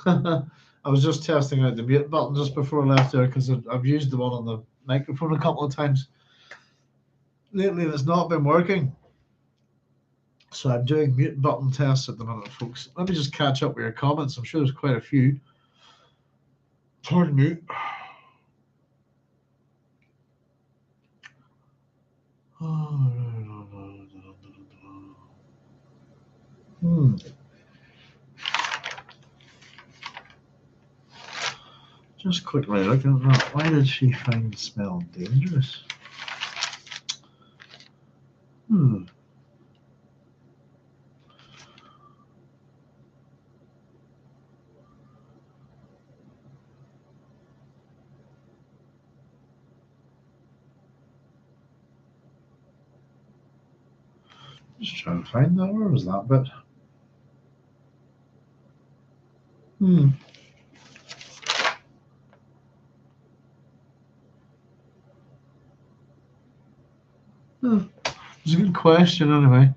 Speaker 1: I was just testing out the mute button just before I left there because I've used the one on the microphone a couple of times lately and it's not been working. So I'm doing mute button tests at the minute, folks. Let me just catch up with your comments. I'm sure there's quite a few. Pardon me. Just quickly looking at that. Why did she find the smell dangerous? Just trying to find that. Where was that bit? It's a good question anyway.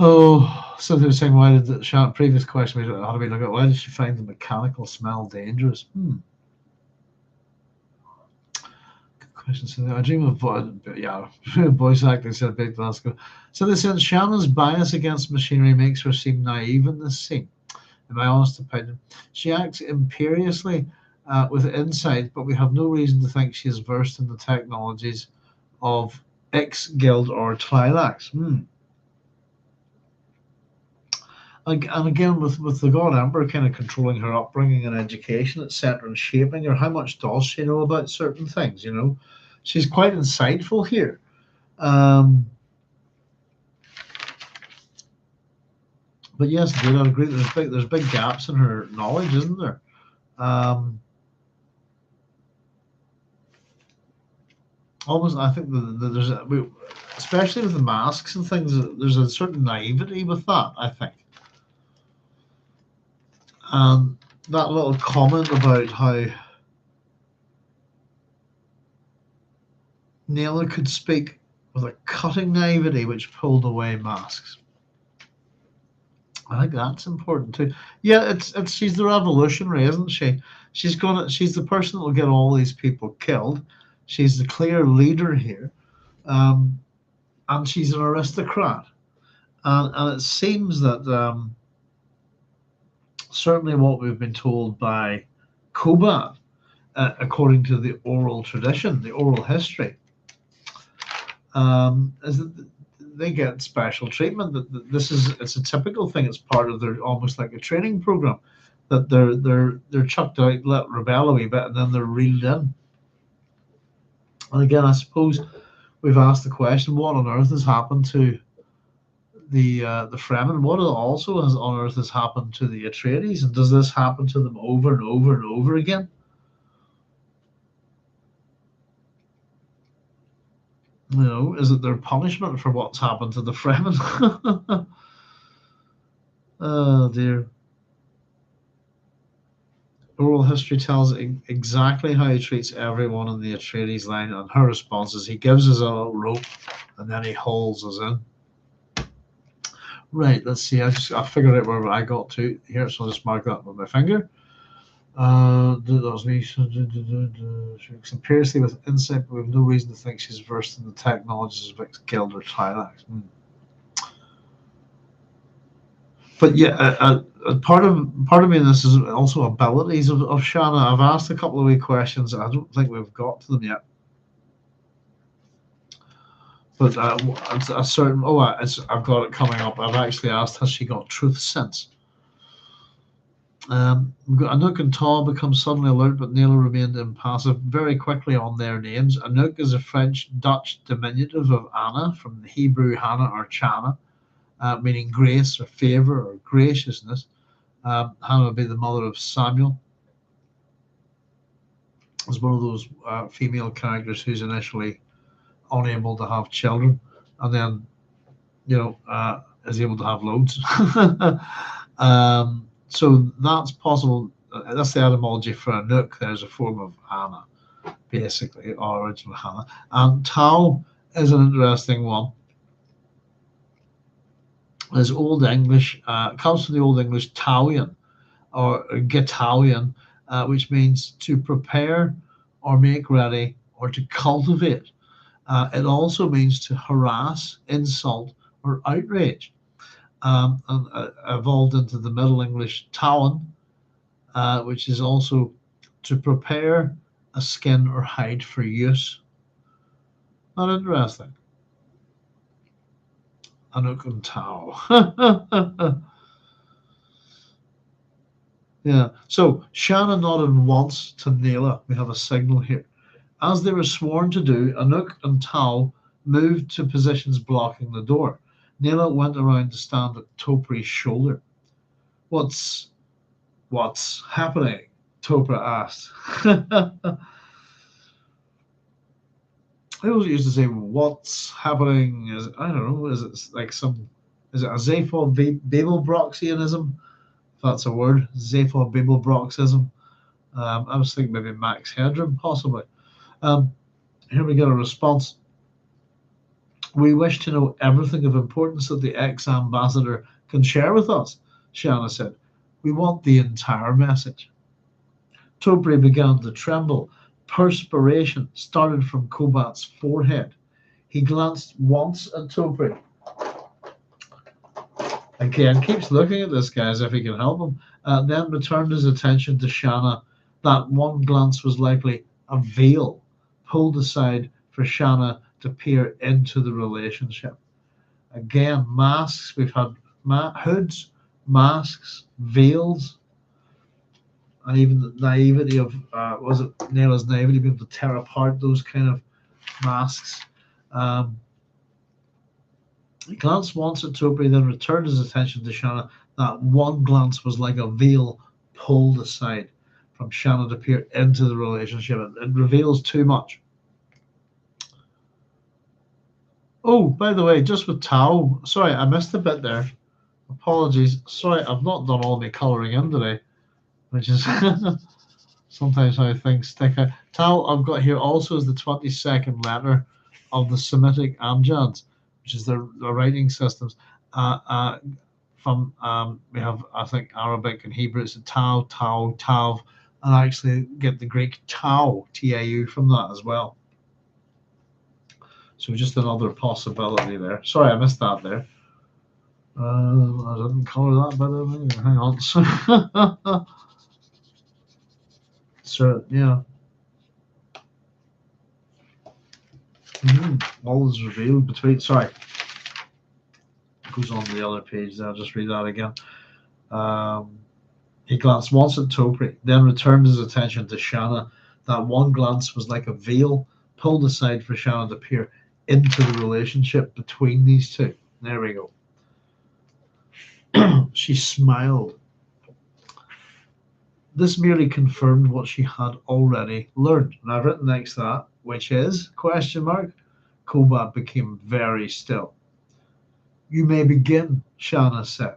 Speaker 1: Oh, so they were saying, why did the previous question was, how do we look at why did she find the mechanical smell dangerous? Good question. So I dream of voice acting said a big Glasgow. So they said Shannon's bias against machinery makes her seem naive in this scene. In my honest opinion, she acts imperiously with insight, but we have no reason to think she is versed in the technologies of X Guild or Twi'leks. And again, with the God Emperor kind of controlling her upbringing and education, etc., and shaping her, how much does she know about certain things? You know, she's quite insightful here. But yes, I agree. There's big gaps in her knowledge, isn't there? Almost, I think there's especially with the masks and things, there's a certain naivety with that, I think. And that little comment about how Naylor could speak with a cutting naivety which pulled away masks. I think that's important too. Yeah, it's she's the revolutionary, isn't she? She's the person that will get all these people killed. She's the clear leader here, and she's an aristocrat. And it seems that certainly what we've been told by Kobat, according to the oral tradition, the oral history, is that they get special treatment. That it's a typical thing. It's part of their almost like a training program. That they're chucked out, let rebel a wee bit, and then they're reeled in. And again, I suppose we've asked the question: what on earth has happened to the Fremen? What also on earth has happened to the Atreides? And does this happen to them over and over and over again? You know, is it their punishment for what's happened to the Fremen? Oh dear. Oral history tells exactly how he treats everyone in the Atreides line, and her response is he gives us a little rope and then he hauls us in. Right, let's see. I figured out where I got to here, so I'll just mark that with my finger. She works imperiously with insight, but we have no reason to think she's versed in the technologies of X Guild or Twi'leks. But yeah, part of me, this is also abilities of Shanna. I've asked a couple of wee questions. I don't think we've got to them yet. But a certain I've got it coming up. I've actually asked, has she got truth sense? Anouk and Tal become suddenly alert, but Naylor remained impassive. Very quickly on their names. Anouk is a French-Dutch diminutive of Anna, from the Hebrew Hannah or Chana, meaning grace or favor or graciousness. Hannah would be the mother of Samuel. Is one of those female characters who's initially unable to have children, and then is able to have loads. So that's possible. That's the etymology for Anouk. There's a form of Anna, basically, or original Hannah. And Tal is an interesting one. is Old English, comes from the Old English Tawian or Gitawian, which means to prepare or make ready or to cultivate. It also means to harass, insult, or outrage. And evolved into the Middle English Tawan, which is also to prepare a skin or hide for use. Not interesting. Anuk and Tau. Yeah. So Shanna nodded once to Nayla. We have a signal here. As they were sworn to do, Anuk and Tau moved to positions blocking the door. Nayla went around to stand at Topri's shoulder. What's happening? Topra asked. I always used to say, "What's happening?" Is I don't know. Is it like some? Is it a Zaphod Babelbroxianism? If that's a word, Zaphod Babelbroxism. I was thinking maybe Max Headroom, possibly. Um, Here we get a response. We wish to know everything of importance that the ex-ambassador can share with us, Shanna said. We want the entire message. Topri began to tremble. Perspiration started from Kobat's forehead. He glanced once at Topri. Again, keeps looking at this guy as if he can help him, then returned his attention to Shanna. That one glance was likely a veil pulled aside for Shanna to peer into the relationship. Again, masks. We've had hoods, masks, veils, and even the naivety of was it Nayla's naivety being able to tear apart those kind of masks. Um, he glanced once at Topri, then returned his attention to Shanna. That one glance was like a veil pulled aside from Shanna to peer into the relationship. It reveals too much. Oh, by the way, just with Tau, sorry, I missed a bit there. Apologies. Sorry, I've not done all my colouring in today, which is sometimes how things stick out. Tau, I've got here also is the 22nd letter of the Semitic Amjads, which is the writing systems. From we have, I think, Arabic and Hebrew. It's a Tau, Tau, Tav, and I actually get the Greek Tau, T-A-U, from that as well. So just another possibility there. Sorry, I missed that there. I didn't colour that, by the way. Hang on. So, yeah. All is revealed between. Sorry. It goes on the other page there. I'll just read that again. He glanced once at Topri, then returned his attention to Shanna. That one glance was like a veil pulled aside for Shanna to peer into the relationship between these two. There we go. She smiled. This merely confirmed what she had already learned. And I've written next to that, which is, question mark, Kobat became very still. You may begin, Shanna said.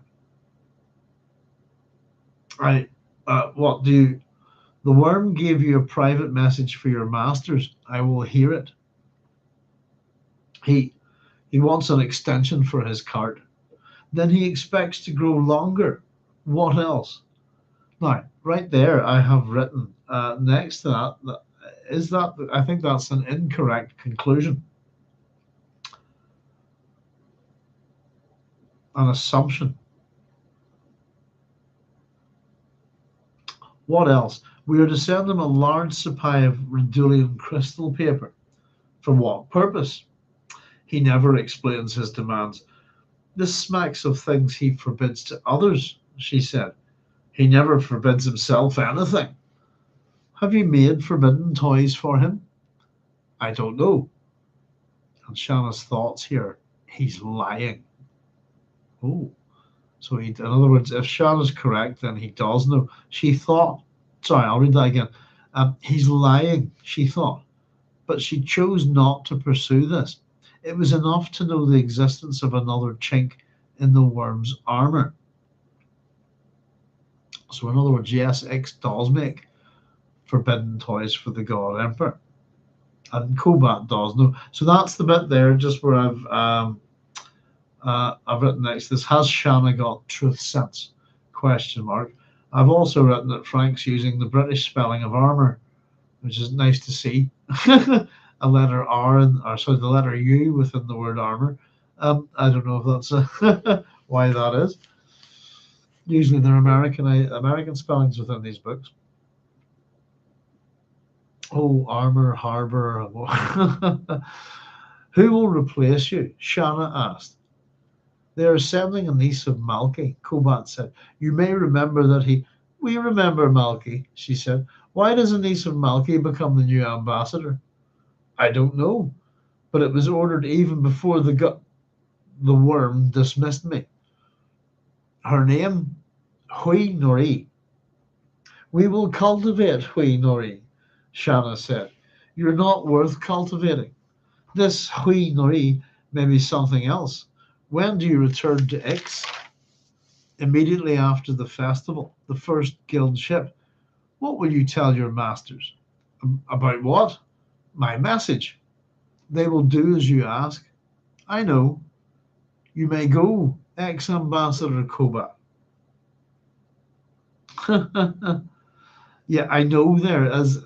Speaker 1: What do you... The worm gave you a private message for your masters. I will hear it. He wants an extension for his cart. Then he expects to grow longer. What else? Now, right there, I have written next to that, is that I think that's an incorrect conclusion. An assumption. What else? We are to send him a large supply of Rendulian crystal paper. For what purpose? He never explains his demands. This smacks of things he forbids to others, she said. He never forbids himself anything. Have you made forbidden toys for him? I don't know. And Shanna's thoughts here. He's lying. Oh. So in other words, if Shanna's correct, then he does know. She thought, sorry, I'll read that again. He's lying, she thought. But she chose not to pursue this. It was enough to know the existence of another chink in the worm's armor. So in other words, yes, X does make forbidden toys for the God Emperor. And Kobat does know. So that's the bit there, just where I've I've written next this, has Shanna got truth sense? Question mark. I've also written that Frank's using the British spelling of armor, which is nice to see. A letter R, or sorry, the letter U within the word armor. I don't know if that's why that is. Usually there are American spellings within these books. Oh, armor, harbor. Who will replace you? Shanna asked. They are sending a niece of Malky, Kobat said. You may remember that he. We remember Malky, she said. Why does a niece of Malky become the new ambassador? I don't know, but it was ordered even before the worm dismissed me. Her name, Hwi Noree. We will cultivate Hwi Noree, Shanna said. You're not worth cultivating. This Hwi Noree may be something else. When do you return to Ix? Immediately after the festival, the first guild ship. What will you tell your masters? About what? My message. They will do as you ask. I know. You may go, ex-ambassador Kobat. Yeah, I know there as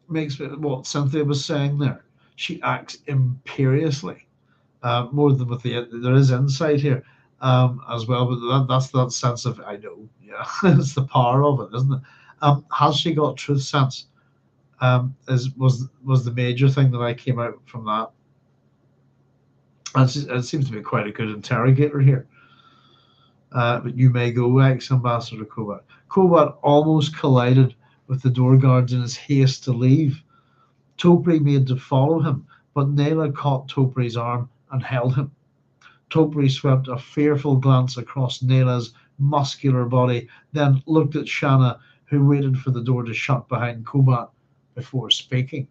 Speaker 1: makes me what Cynthia was saying there. She acts imperiously, more than with there is insight here as well, but that's that sense of I know. Yeah, it's the power of it, isn't it? Has she got truth sense? Was the major thing that I came out from that. It seems to be quite a good interrogator here. But you may go, ex-ambassador Kobat. Kobat almost collided with the door guards in his haste to leave. Topri made to follow him, but Nayla caught Topri's arm and held him. Topri swept a fearful glance across Nayla's muscular body, then looked at Shanna, who waited for the door to shut behind Kobat before speaking.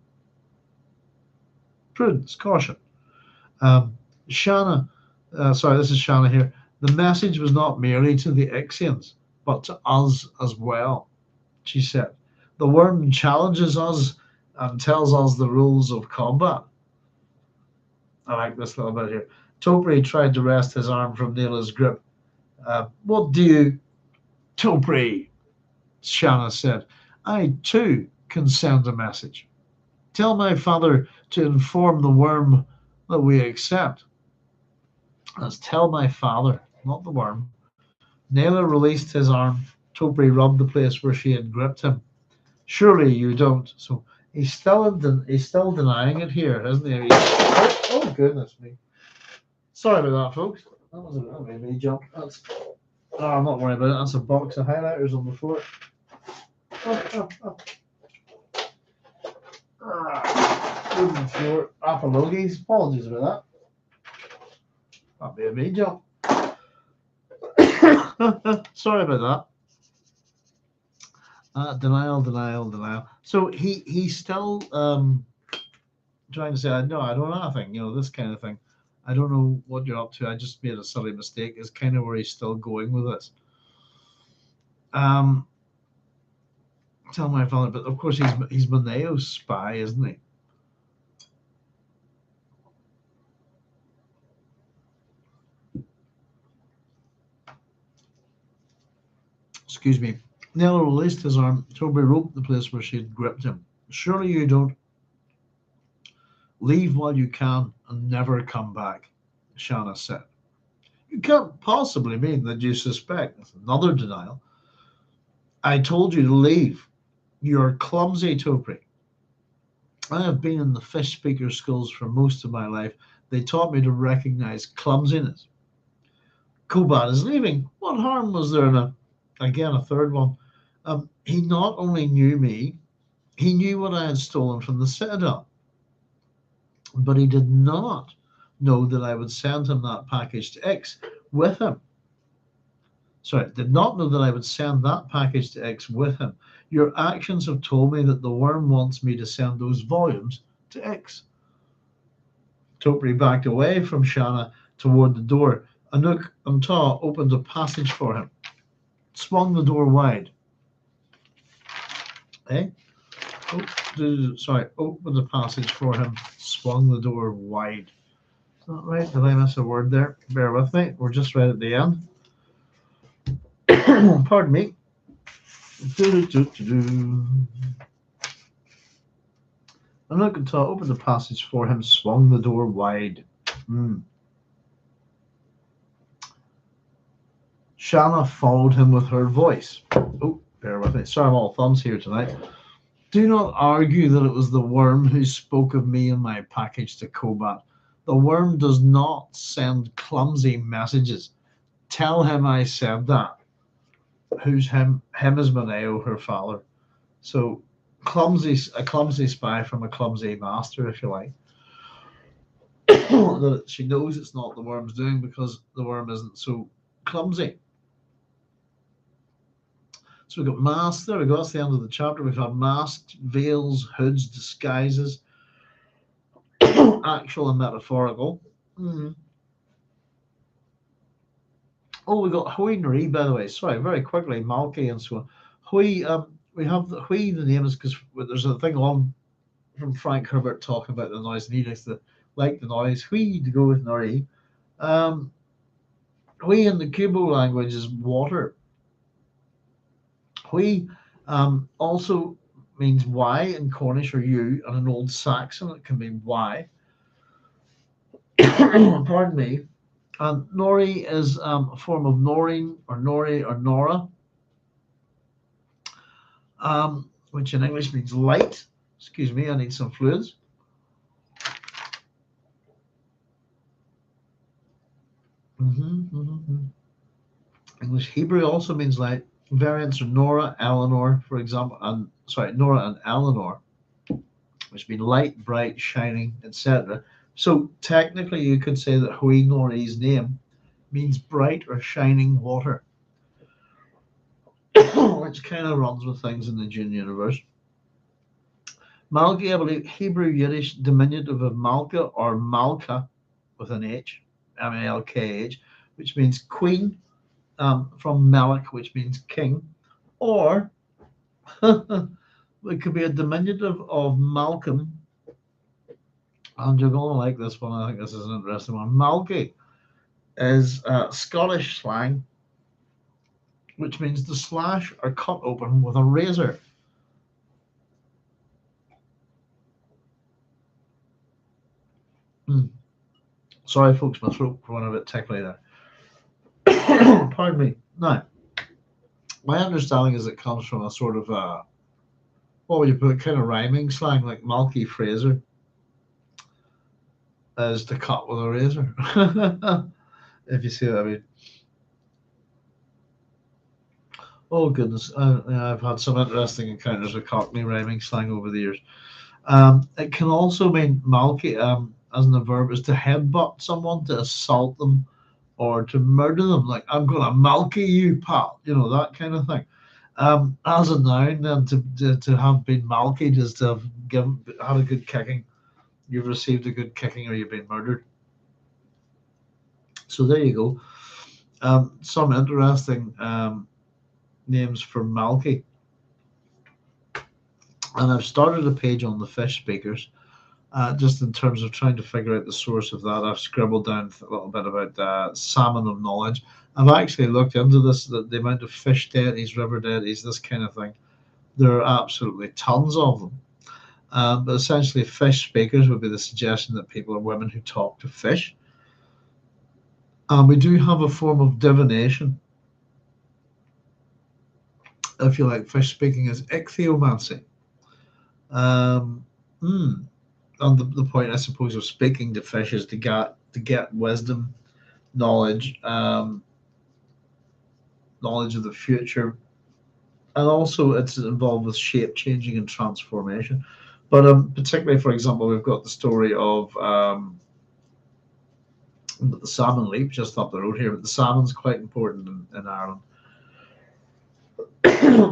Speaker 1: Prudence, caution. Shanna, sorry, this is Shanna here. The message was not merely to the Ixians, but to us as well, she said. The worm challenges us and tells us the rules of combat. I like this little bit here. Topri tried to wrest his arm from Nayla's grip. What do you... Topri, Shanna said. I, too, can send a message. Tell my father to inform the worm that we accept. Let's tell my father, not the worm. Nayla released his arm. Topri rubbed the place where she had gripped him. Surely you don't. So he's still denying it here, isn't he? Oh goodness me! Sorry about that, folks. That made me jump. I'm not worried about it. That's a box of highlighters on the floor. Wooden floor. Apologies. Apologies about that. That made me jump. Sorry about that. Denial. So he's still trying to say, no, I don't know anything, this kind of thing. I don't know what you're up to. I just made a silly mistake. Is kind of where he's still going with this. Tell my father, but of course he's Moneo's spy, isn't he? Excuse me. Nella released his arm. Topri roped the place where she had gripped him. Surely you don't leave while you can and never come back, Shanna said. You can't possibly mean that you suspect. That's another denial. I told you to leave. You're clumsy, Topri. I have been in the fish speaker schools for most of my life. They taught me to recognize clumsiness. Kobat is leaving. What harm was there in it? Again, a third one. He not only knew me, he knew what I had stolen from the Citadel. But he did not know that I would send him that package to X with him. Sorry, did not know that I would send that package to X with him. Your actions have told me that the worm wants me to send those volumes to X. Topri backed away from Shanna toward the door. Anouk Umta opened a passage for him, swung the door wide. Opened the passage for him, swung swung the door wide. Is that right? Did I miss a word there? Bear with me. We're just right at the end. Pardon me. I'm not going to open the passage for him, swung the door wide. Siona followed him with her voice. Oh, bear with me. Sorry, I'm all thumbs here tonight. Do not argue that it was the worm who spoke of me and my package to Kobat. The worm does not send clumsy messages. Tell him I said that. Who's him? Him is Maneo, her father. So a clumsy spy from a clumsy master, if you like. That she knows it's not the worm's doing because the worm isn't so clumsy. So we've got masks there. We've got that's the end of the chapter. We've had masks, veils, hoods, disguises, actual and metaphorical. Oh, we got Hwi Noree, by the way. Sorry, very quickly, Malky and so on. Hwi, we have the Hwi. The name is because there's a thing on from Frank Herbert talking about the noise, and he likes the noise. Hwi to go with Noree. Hwi in the Kubo language is water. Hwi also means why in Cornish or you, and in Old Saxon it can mean why. Pardon me. And Noree is a form of Noreen or Noree or Nora, which in English means light. Excuse me, I need some fluids. English Hebrew also means light. Variants are Nora, Eleanor, for example, Nora and Eleanor, which mean light, bright, shining, etc. So technically, you could say that Hwi Noree's name means bright or shining water, which kind of runs with things in the Dune universe. Malky, I believe, Hebrew Yiddish diminutive of Malka or Malka with an H, M-A-L-K-H, which means queen, from Melech, which means king, or it could be a diminutive of Malcolm. And you're going to like this one. I think this is an interesting one. Malky is Scottish slang, which means to slash or cut open with a razor. Sorry, folks, my throat went a bit tickly there. Pardon me. Now, my understanding is it comes from a sort of, what would you put, kind of rhyming slang, like Malky Fraser is to cut with a razor. If you see what I mean. Oh, goodness. I've had some interesting encounters with Cockney rhyming slang over the years. It can also mean Malky, as in the verb, is to headbutt someone, to assault them, or to murder them. Like, I'm going to Malky you, pal. You know, that kind of thing. As a noun, then to have been Malkied is to have had a good kicking. You've received a good kicking or you've been murdered. So there you go. Some interesting names for Malky. And I've started a page on the fish speakers, just in terms of trying to figure out the source of that. I've scribbled down a little bit about salmon of knowledge. I've actually looked into this, the amount of fish deities, river deities, this kind of thing. There are absolutely tons of them. But essentially, fish speakers would be the suggestion that people are women who talk to fish. We do have a form of divination, if you like. Fish speaking is ichthyomancy. And the point, I suppose, of speaking to fish is to get wisdom, knowledge, knowledge of the future, and also it's involved with shape changing and transformation. But particularly, for example, we've got the story of the salmon leap just up the road here. But the salmon's quite important in Ireland.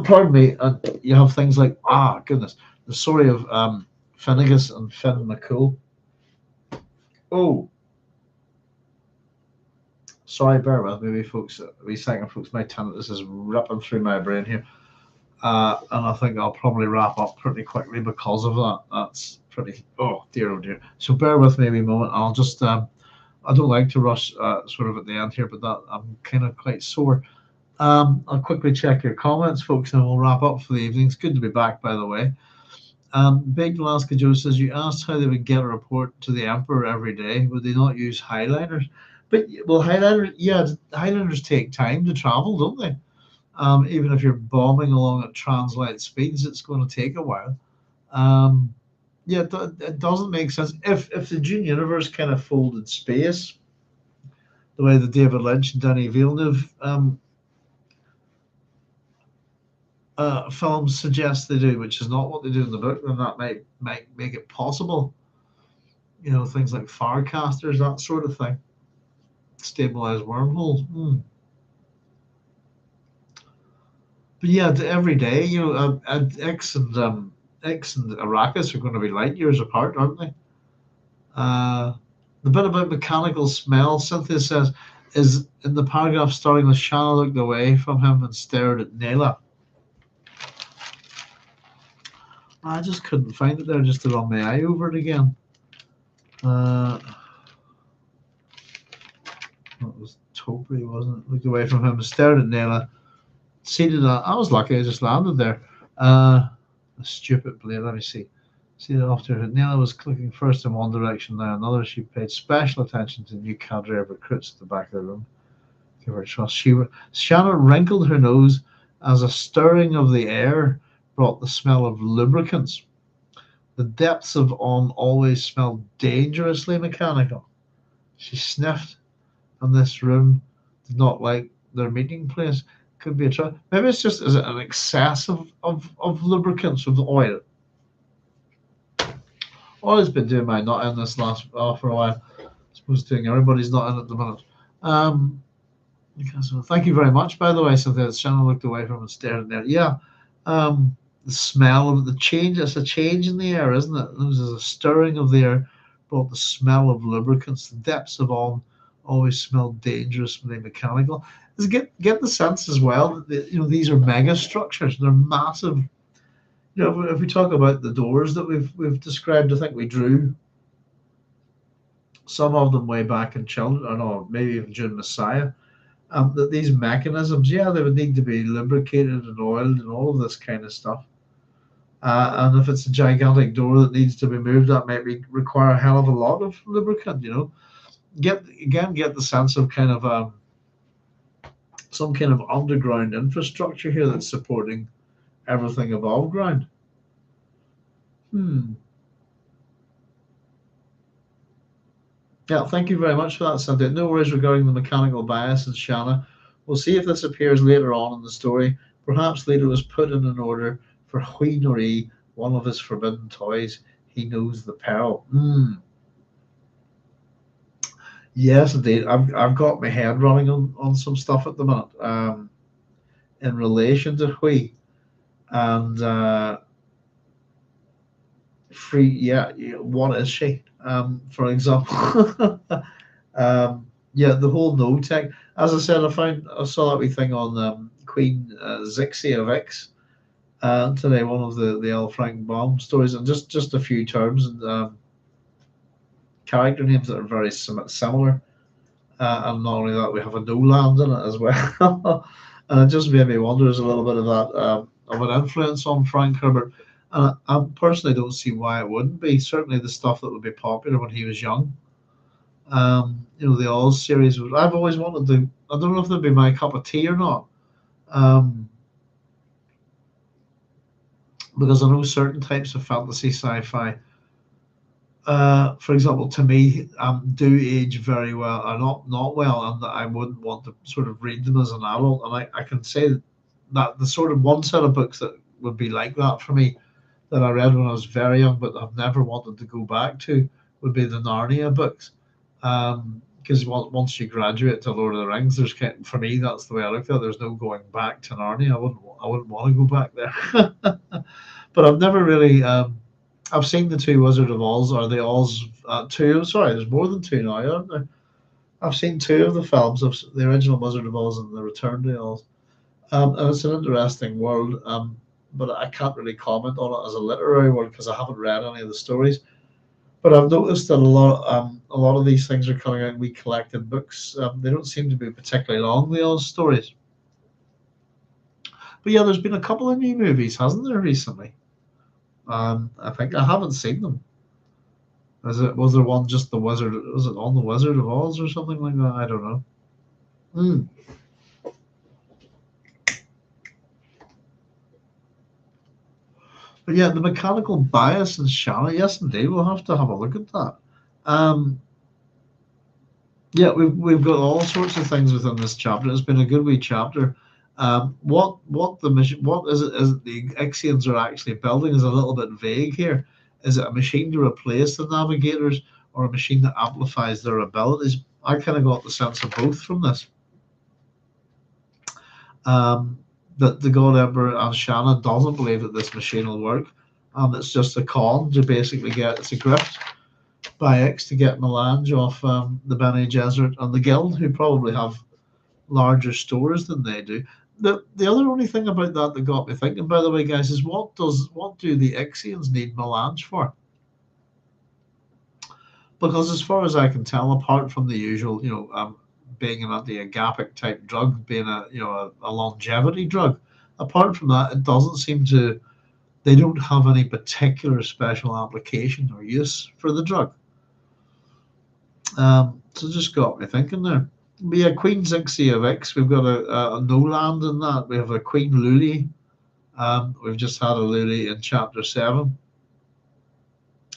Speaker 1: Pardon me. And you have things like the story of Finnegas and Finn McCool. Oh, sorry, bear with me, folks. A wee second, folks. My tinnitus is ripping through my brain here. And I think I'll probably wrap up pretty quickly because of that. That's pretty. Oh dear, oh dear. So bear with me a moment. I'll just. I don't like to rush sort of at the end here, but that I'm kind of quite sore. I'll quickly check your comments, folks, and we'll wrap up for the evening. It's good to be back, by the way. Big Alaska Joe says, you asked how they would get a report to the Emperor every day. Would they not use highliners? But, well, highliners, yeah, highliners take time to travel, don't they? Even if you're bombing along at translight speeds, it's going to take a while. Um, yeah, it doesn't make sense. If the Dune universe kind of folded space, the way that David Lynch and Denis Villeneuve films suggest they do, which is not what they do in the book, then that might make it possible. You know, things like Farcasters, that sort of thing. Stabilized wormholes. But yeah, every day, you know, X and Arrakis are going to be light years apart, aren't they? The bit about mechanical smell, Cynthia says, is in the paragraph starting with Shanna looked away from him and stared at Nayla. I just couldn't find it there just to run my eye over it again. That was Topri, wasn't it? Looked away from him and stared at Nayla. Seated on, I was lucky I just landed there. A stupid blade, let me see. Seated after her. Nayla was clicking first in one direction, now another. She paid special attention to the new cadre of recruits at the back of the room. Give her trust. Shanna wrinkled her nose as a stirring of the air brought the smell of lubricants. The depths of always smelled dangerously mechanical. She sniffed, and this room did not like their meeting place. Could be a try. Maybe it's just an excess of lubricants with the oil. Oil's been doing my nut in this last for a while. I suppose doing everybody's nut in at the minute. So thank you very much, by the way. So that Shannon looked away from him and stared at there. Yeah, the smell of the change. It's a change in the air, isn't it? There's a stirring of the air, brought the smell of lubricants. The depths of always smell dangerously mechanical. Is get the sense as well that you know these are mega structures. They're massive. You know, if we talk about the doors that we've described, I think we drew some of them way back in Children, or no, maybe even Dune Messiah. That these mechanisms, yeah, they would need to be lubricated and oiled and all of this kind of stuff. And if it's a gigantic door that needs to be moved, that might require a hell of a lot of lubricant. You know, get the sense of kind of some kind of underground infrastructure here that's supporting everything above ground. Yeah, thank you very much for that, Cynthia. No worries regarding the mechanical bias in Shanna. We'll see if this appears later on in the story. Perhaps later was put in an order for Hwi Noree, one of his forbidden toys. He knows the peril. Yes, indeed. I've got my head running on some stuff at the minute in relation to Hwi. And free, yeah, what is she? For example, yeah, the whole no tech. As I said, I saw that wee thing on Queen Zixi of X today, one of the L. Frank Baum stories, and just a few terms and character names that are very similar. And not only that, we have a no land in it as well. And it just made me wonder, there's a little bit of that of an influence on Frank Herbert. And I personally don't see why it wouldn't be. Certainly the stuff that would be popular when he was young. You know, the Oz series. I've always wanted to. I don't know if that'd be my cup of tea or not. Because I know certain types of fantasy sci-fi, for example, to me, do age very well, or not well, and that I wouldn't want to sort of read them as an adult. And I can say that the sort of one set of books that would be like that for me, that I read when I was very young, but I've never wanted to go back to, would be the Narnia books. Because once you graduate to Lord of the Rings, for me that's the way I look at it. There's no going back to Narnia. I wouldn't want to go back there. But I've never really. I've seen the two Wizard of Oz, or the Oz two. Sorry, there's more than two now, aren't there? I've seen two of the films of the original Wizard of Oz and the Return to Oz. And it's an interesting world. but I can't really comment on it as a literary one because I haven't read any of the stories. But I've noticed that a lot of these things are coming out in wee collected books. They don't seem to be particularly long, the old stories. But yeah, there's been a couple of new movies, hasn't there, recently? I think I haven't seen them. Was there one just the Wizard? Was it on the Wizard of Oz or something like that? I don't know. Hmm. But yeah, the mechanical bias in Shana, yes, indeed, we'll have to have a look at that. Um, yeah, we've got all sorts of things within this chapter. It's been a good wee chapter. What is it the Ixians are actually building is a little bit vague here. Is it a machine to replace the navigators or a machine that amplifies their abilities? I kind of got the sense of both from this. That the God Emperor and Shanna doesn't believe that this machine will work, and it's just a con to basically get it's a grift by X to get melange off the Bene Gesserit and the Guild, who probably have larger stores than they do. The other only thing about that that got me thinking, by the way, guys, is what do the Ixians need melange for? Because as far as I can tell, apart from the usual, being an anti-agapic type drug, being a longevity drug, apart from that, it doesn't seem to. They don't have any particular special application or use for the drug. So just got me thinking there. But yeah, Queen Zixi of X, we've got a no land in that. We have a Queen Luli. We've just had a Luli in chapter 7.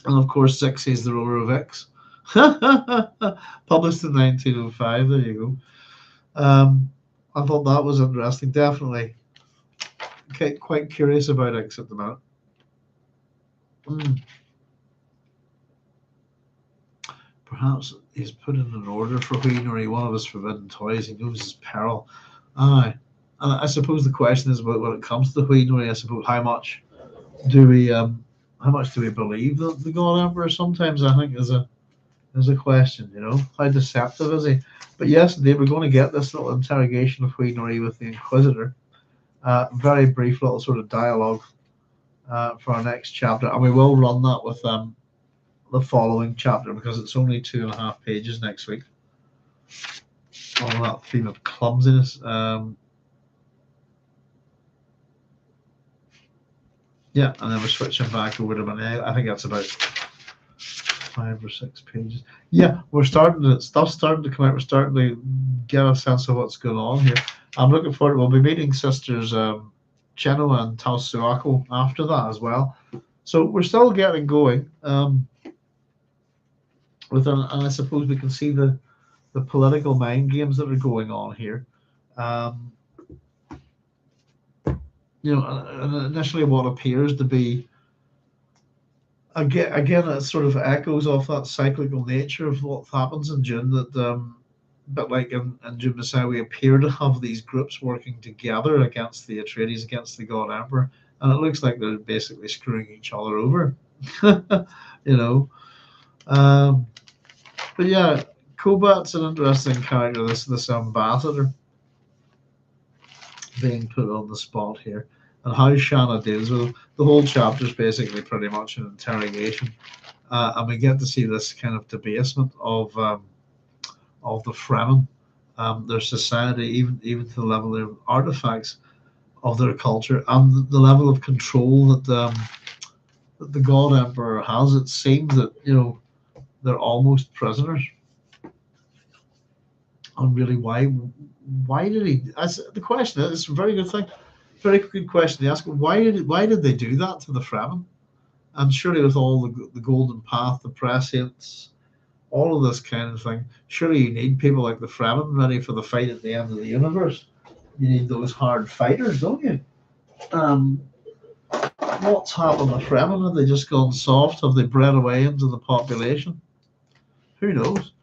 Speaker 1: And of course, Zixi is the ruler of X. Published in 1905. There you go. I thought that was interesting. Definitely quite curious about X at the moment. Perhaps he's put in an order for Hwi Noree, one of his forbidden toys. He knows his peril. Aye. And I suppose the question is about when it comes to Hwi Noree, I suppose how much do we believe that the God Emperor sometimes I think is a question, How deceptive is he? But yes, indeed, we're going to get this little interrogation of Hwi Noree with the Inquisitor. Very brief little sort of dialogue for our next chapter, and we will run that with the following chapter because it's only 2.5 pages next week. On that theme of clumsiness. Yeah, and then we're switching back over to I think that's about 5 or 6 pages. Yeah, stuff's starting to come out. We're starting to get a sense of what's going on here. I'm looking forward. We'll be meeting sisters Cheno and Tausuako after that as well. So we're still getting going. And I suppose we can see the political mind games that are going on here. Initially what appears to be again it sort of echoes off that cyclical nature of what happens in Dune, that but like in Dune Messiah, we appear to have these groups working together against the Atreides, against the God Emperor, and it looks like they're basically screwing each other over. But yeah, Kobat's an interesting character, this ambassador being put on the spot here, and how Shanna deals with him. The whole chapter is basically pretty much an interrogation, and we get to see this kind of debasement of the Fremen, their society, even to the level of artifacts of their culture, and the level of control that the God Emperor has. It seems that they're almost prisoners. And really, why did he? The question is, it's a very good thing, very good question to ask. Why did they do that to the Fremen? And surely, with all the Golden Path, the prescience, all of this kind of thing, surely you need people like the Fremen ready for the fight at the end of the universe. You need those hard fighters, don't you? What's happened to Fremen? Have they just gone soft? Have they bred away into the population? Who knows?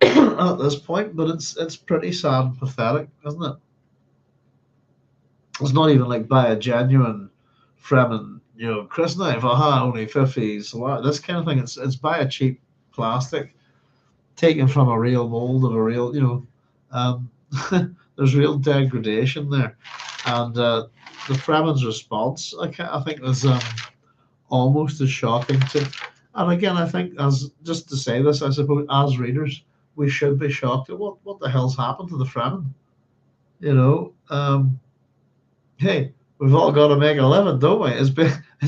Speaker 1: At this point, but it's pretty sad and pathetic, isn't it? It's not even like by a genuine Fremen, Chris knife, only 50s, this kind of thing. It's by a cheap plastic taken from a real mold of a real, there's real degradation there. And the Fremen's response, I think, was almost as shocking to. And again, I think, as just to say this, I suppose as readers, we should be shocked at what the hell's happened to the Fremen. You know, hey, we've all got to make a living, don't we? Is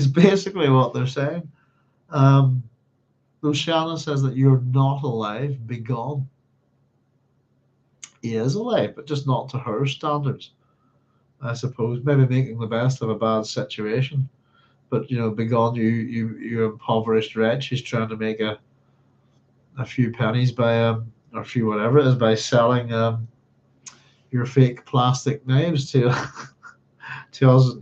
Speaker 1: basically what they're saying. Um, Luciana says that you're not alive, be gone. He is alive, but just not to her standards, I suppose. Maybe making the best of a bad situation. But be gone, you impoverished wretch. He's trying to make a few pennies by or a few whatever it is by selling your fake plastic knives to to us,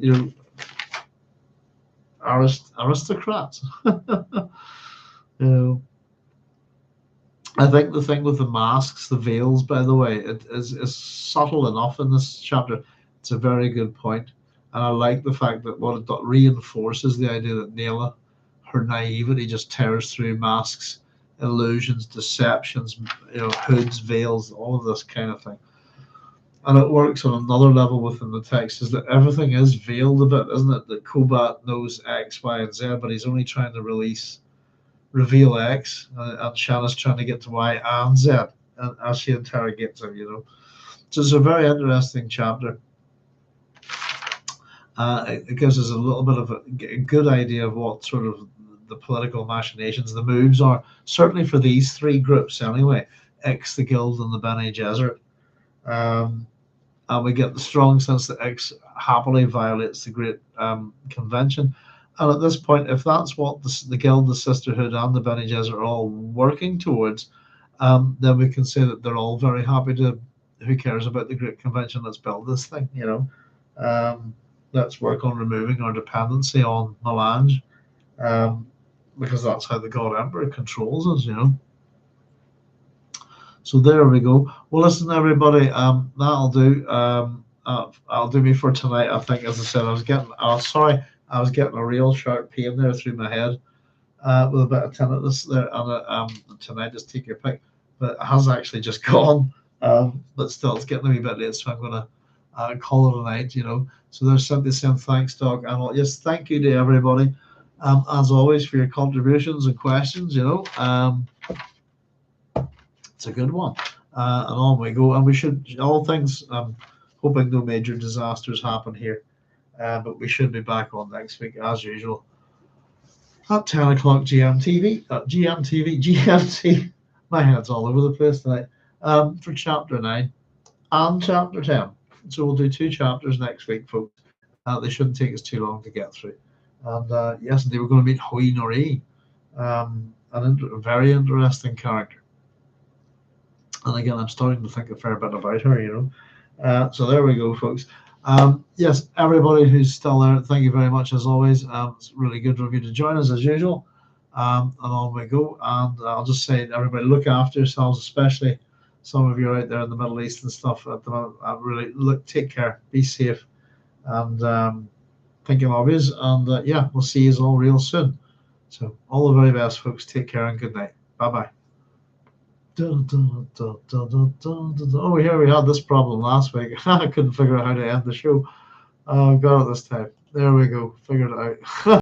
Speaker 1: aristocrats. you know, I think the thing with the masks, the veils, by the way, it is subtle enough in this chapter. It's a very good point, and I like the fact that what it reinforces the idea that Nayla, her naivety, just tears through masks, illusions, deceptions, hoods, veils, all of this kind of thing. And it works on another level within the text, is that everything is veiled a bit, isn't it? That Kobat knows X, Y, and Z, but he's only trying to reveal X, and Shanna's trying to get to Y and Z, and as she interrogates him. So it's a very interesting chapter. It gives us a little bit of a good idea of what sort of the political machinations, the moves are, certainly for these three groups anyway, X, the Guild, and the Bene Gesserit. And we get the strong sense that X happily violates the Great Convention. And at this point, if that's what the Guild, the Sisterhood, and the Bene Gesserit are all working towards, then we can say that they're all very happy to. Who cares about the Great Convention? Let's build this thing, Let's work on removing our dependency on Melange, because that's how the God Emperor controls us. So there we go. Well, listen, everybody, that'll do. I'll do me for tonight. I think, as I said, I was getting a real sharp pain there through my head with a bit of tinnitus there, and tinnitus, take your pick, but it has actually just gone. But still, it's getting a wee bit late, so I'm going to call it a night. So there's simply saying thanks, Doc, and yes, thank you to everybody, as always, for your contributions and questions. It's a good one, and on we go. And we should, all things, hoping no major disasters happen here, but we should be back on next week as usual at 10 o'clock GMT. GMT. My head's all over the place tonight. For chapter 9 and chapter 10. So we'll do 2 chapters next week, folks. They shouldn't take us too long to get through. And yes, indeed, we're going to meet Hwi Noree, a very interesting character. And again, I'm starting to think a fair bit about her, So there we go, folks. Yes, everybody who's still there, thank you very much as always. It's really good of you to join us as usual. And on we go. And I'll just say to everybody, look after yourselves, especially some of you out there in the Middle East and stuff at the moment. Really take care, be safe, and thinking of you. And yeah, we'll see you all real soon. So all the very best, folks. Take care and good night. Bye-bye. Oh, here we had this problem last week. I couldn't figure out how to end the show. Got it this time. There we go. Figured it out.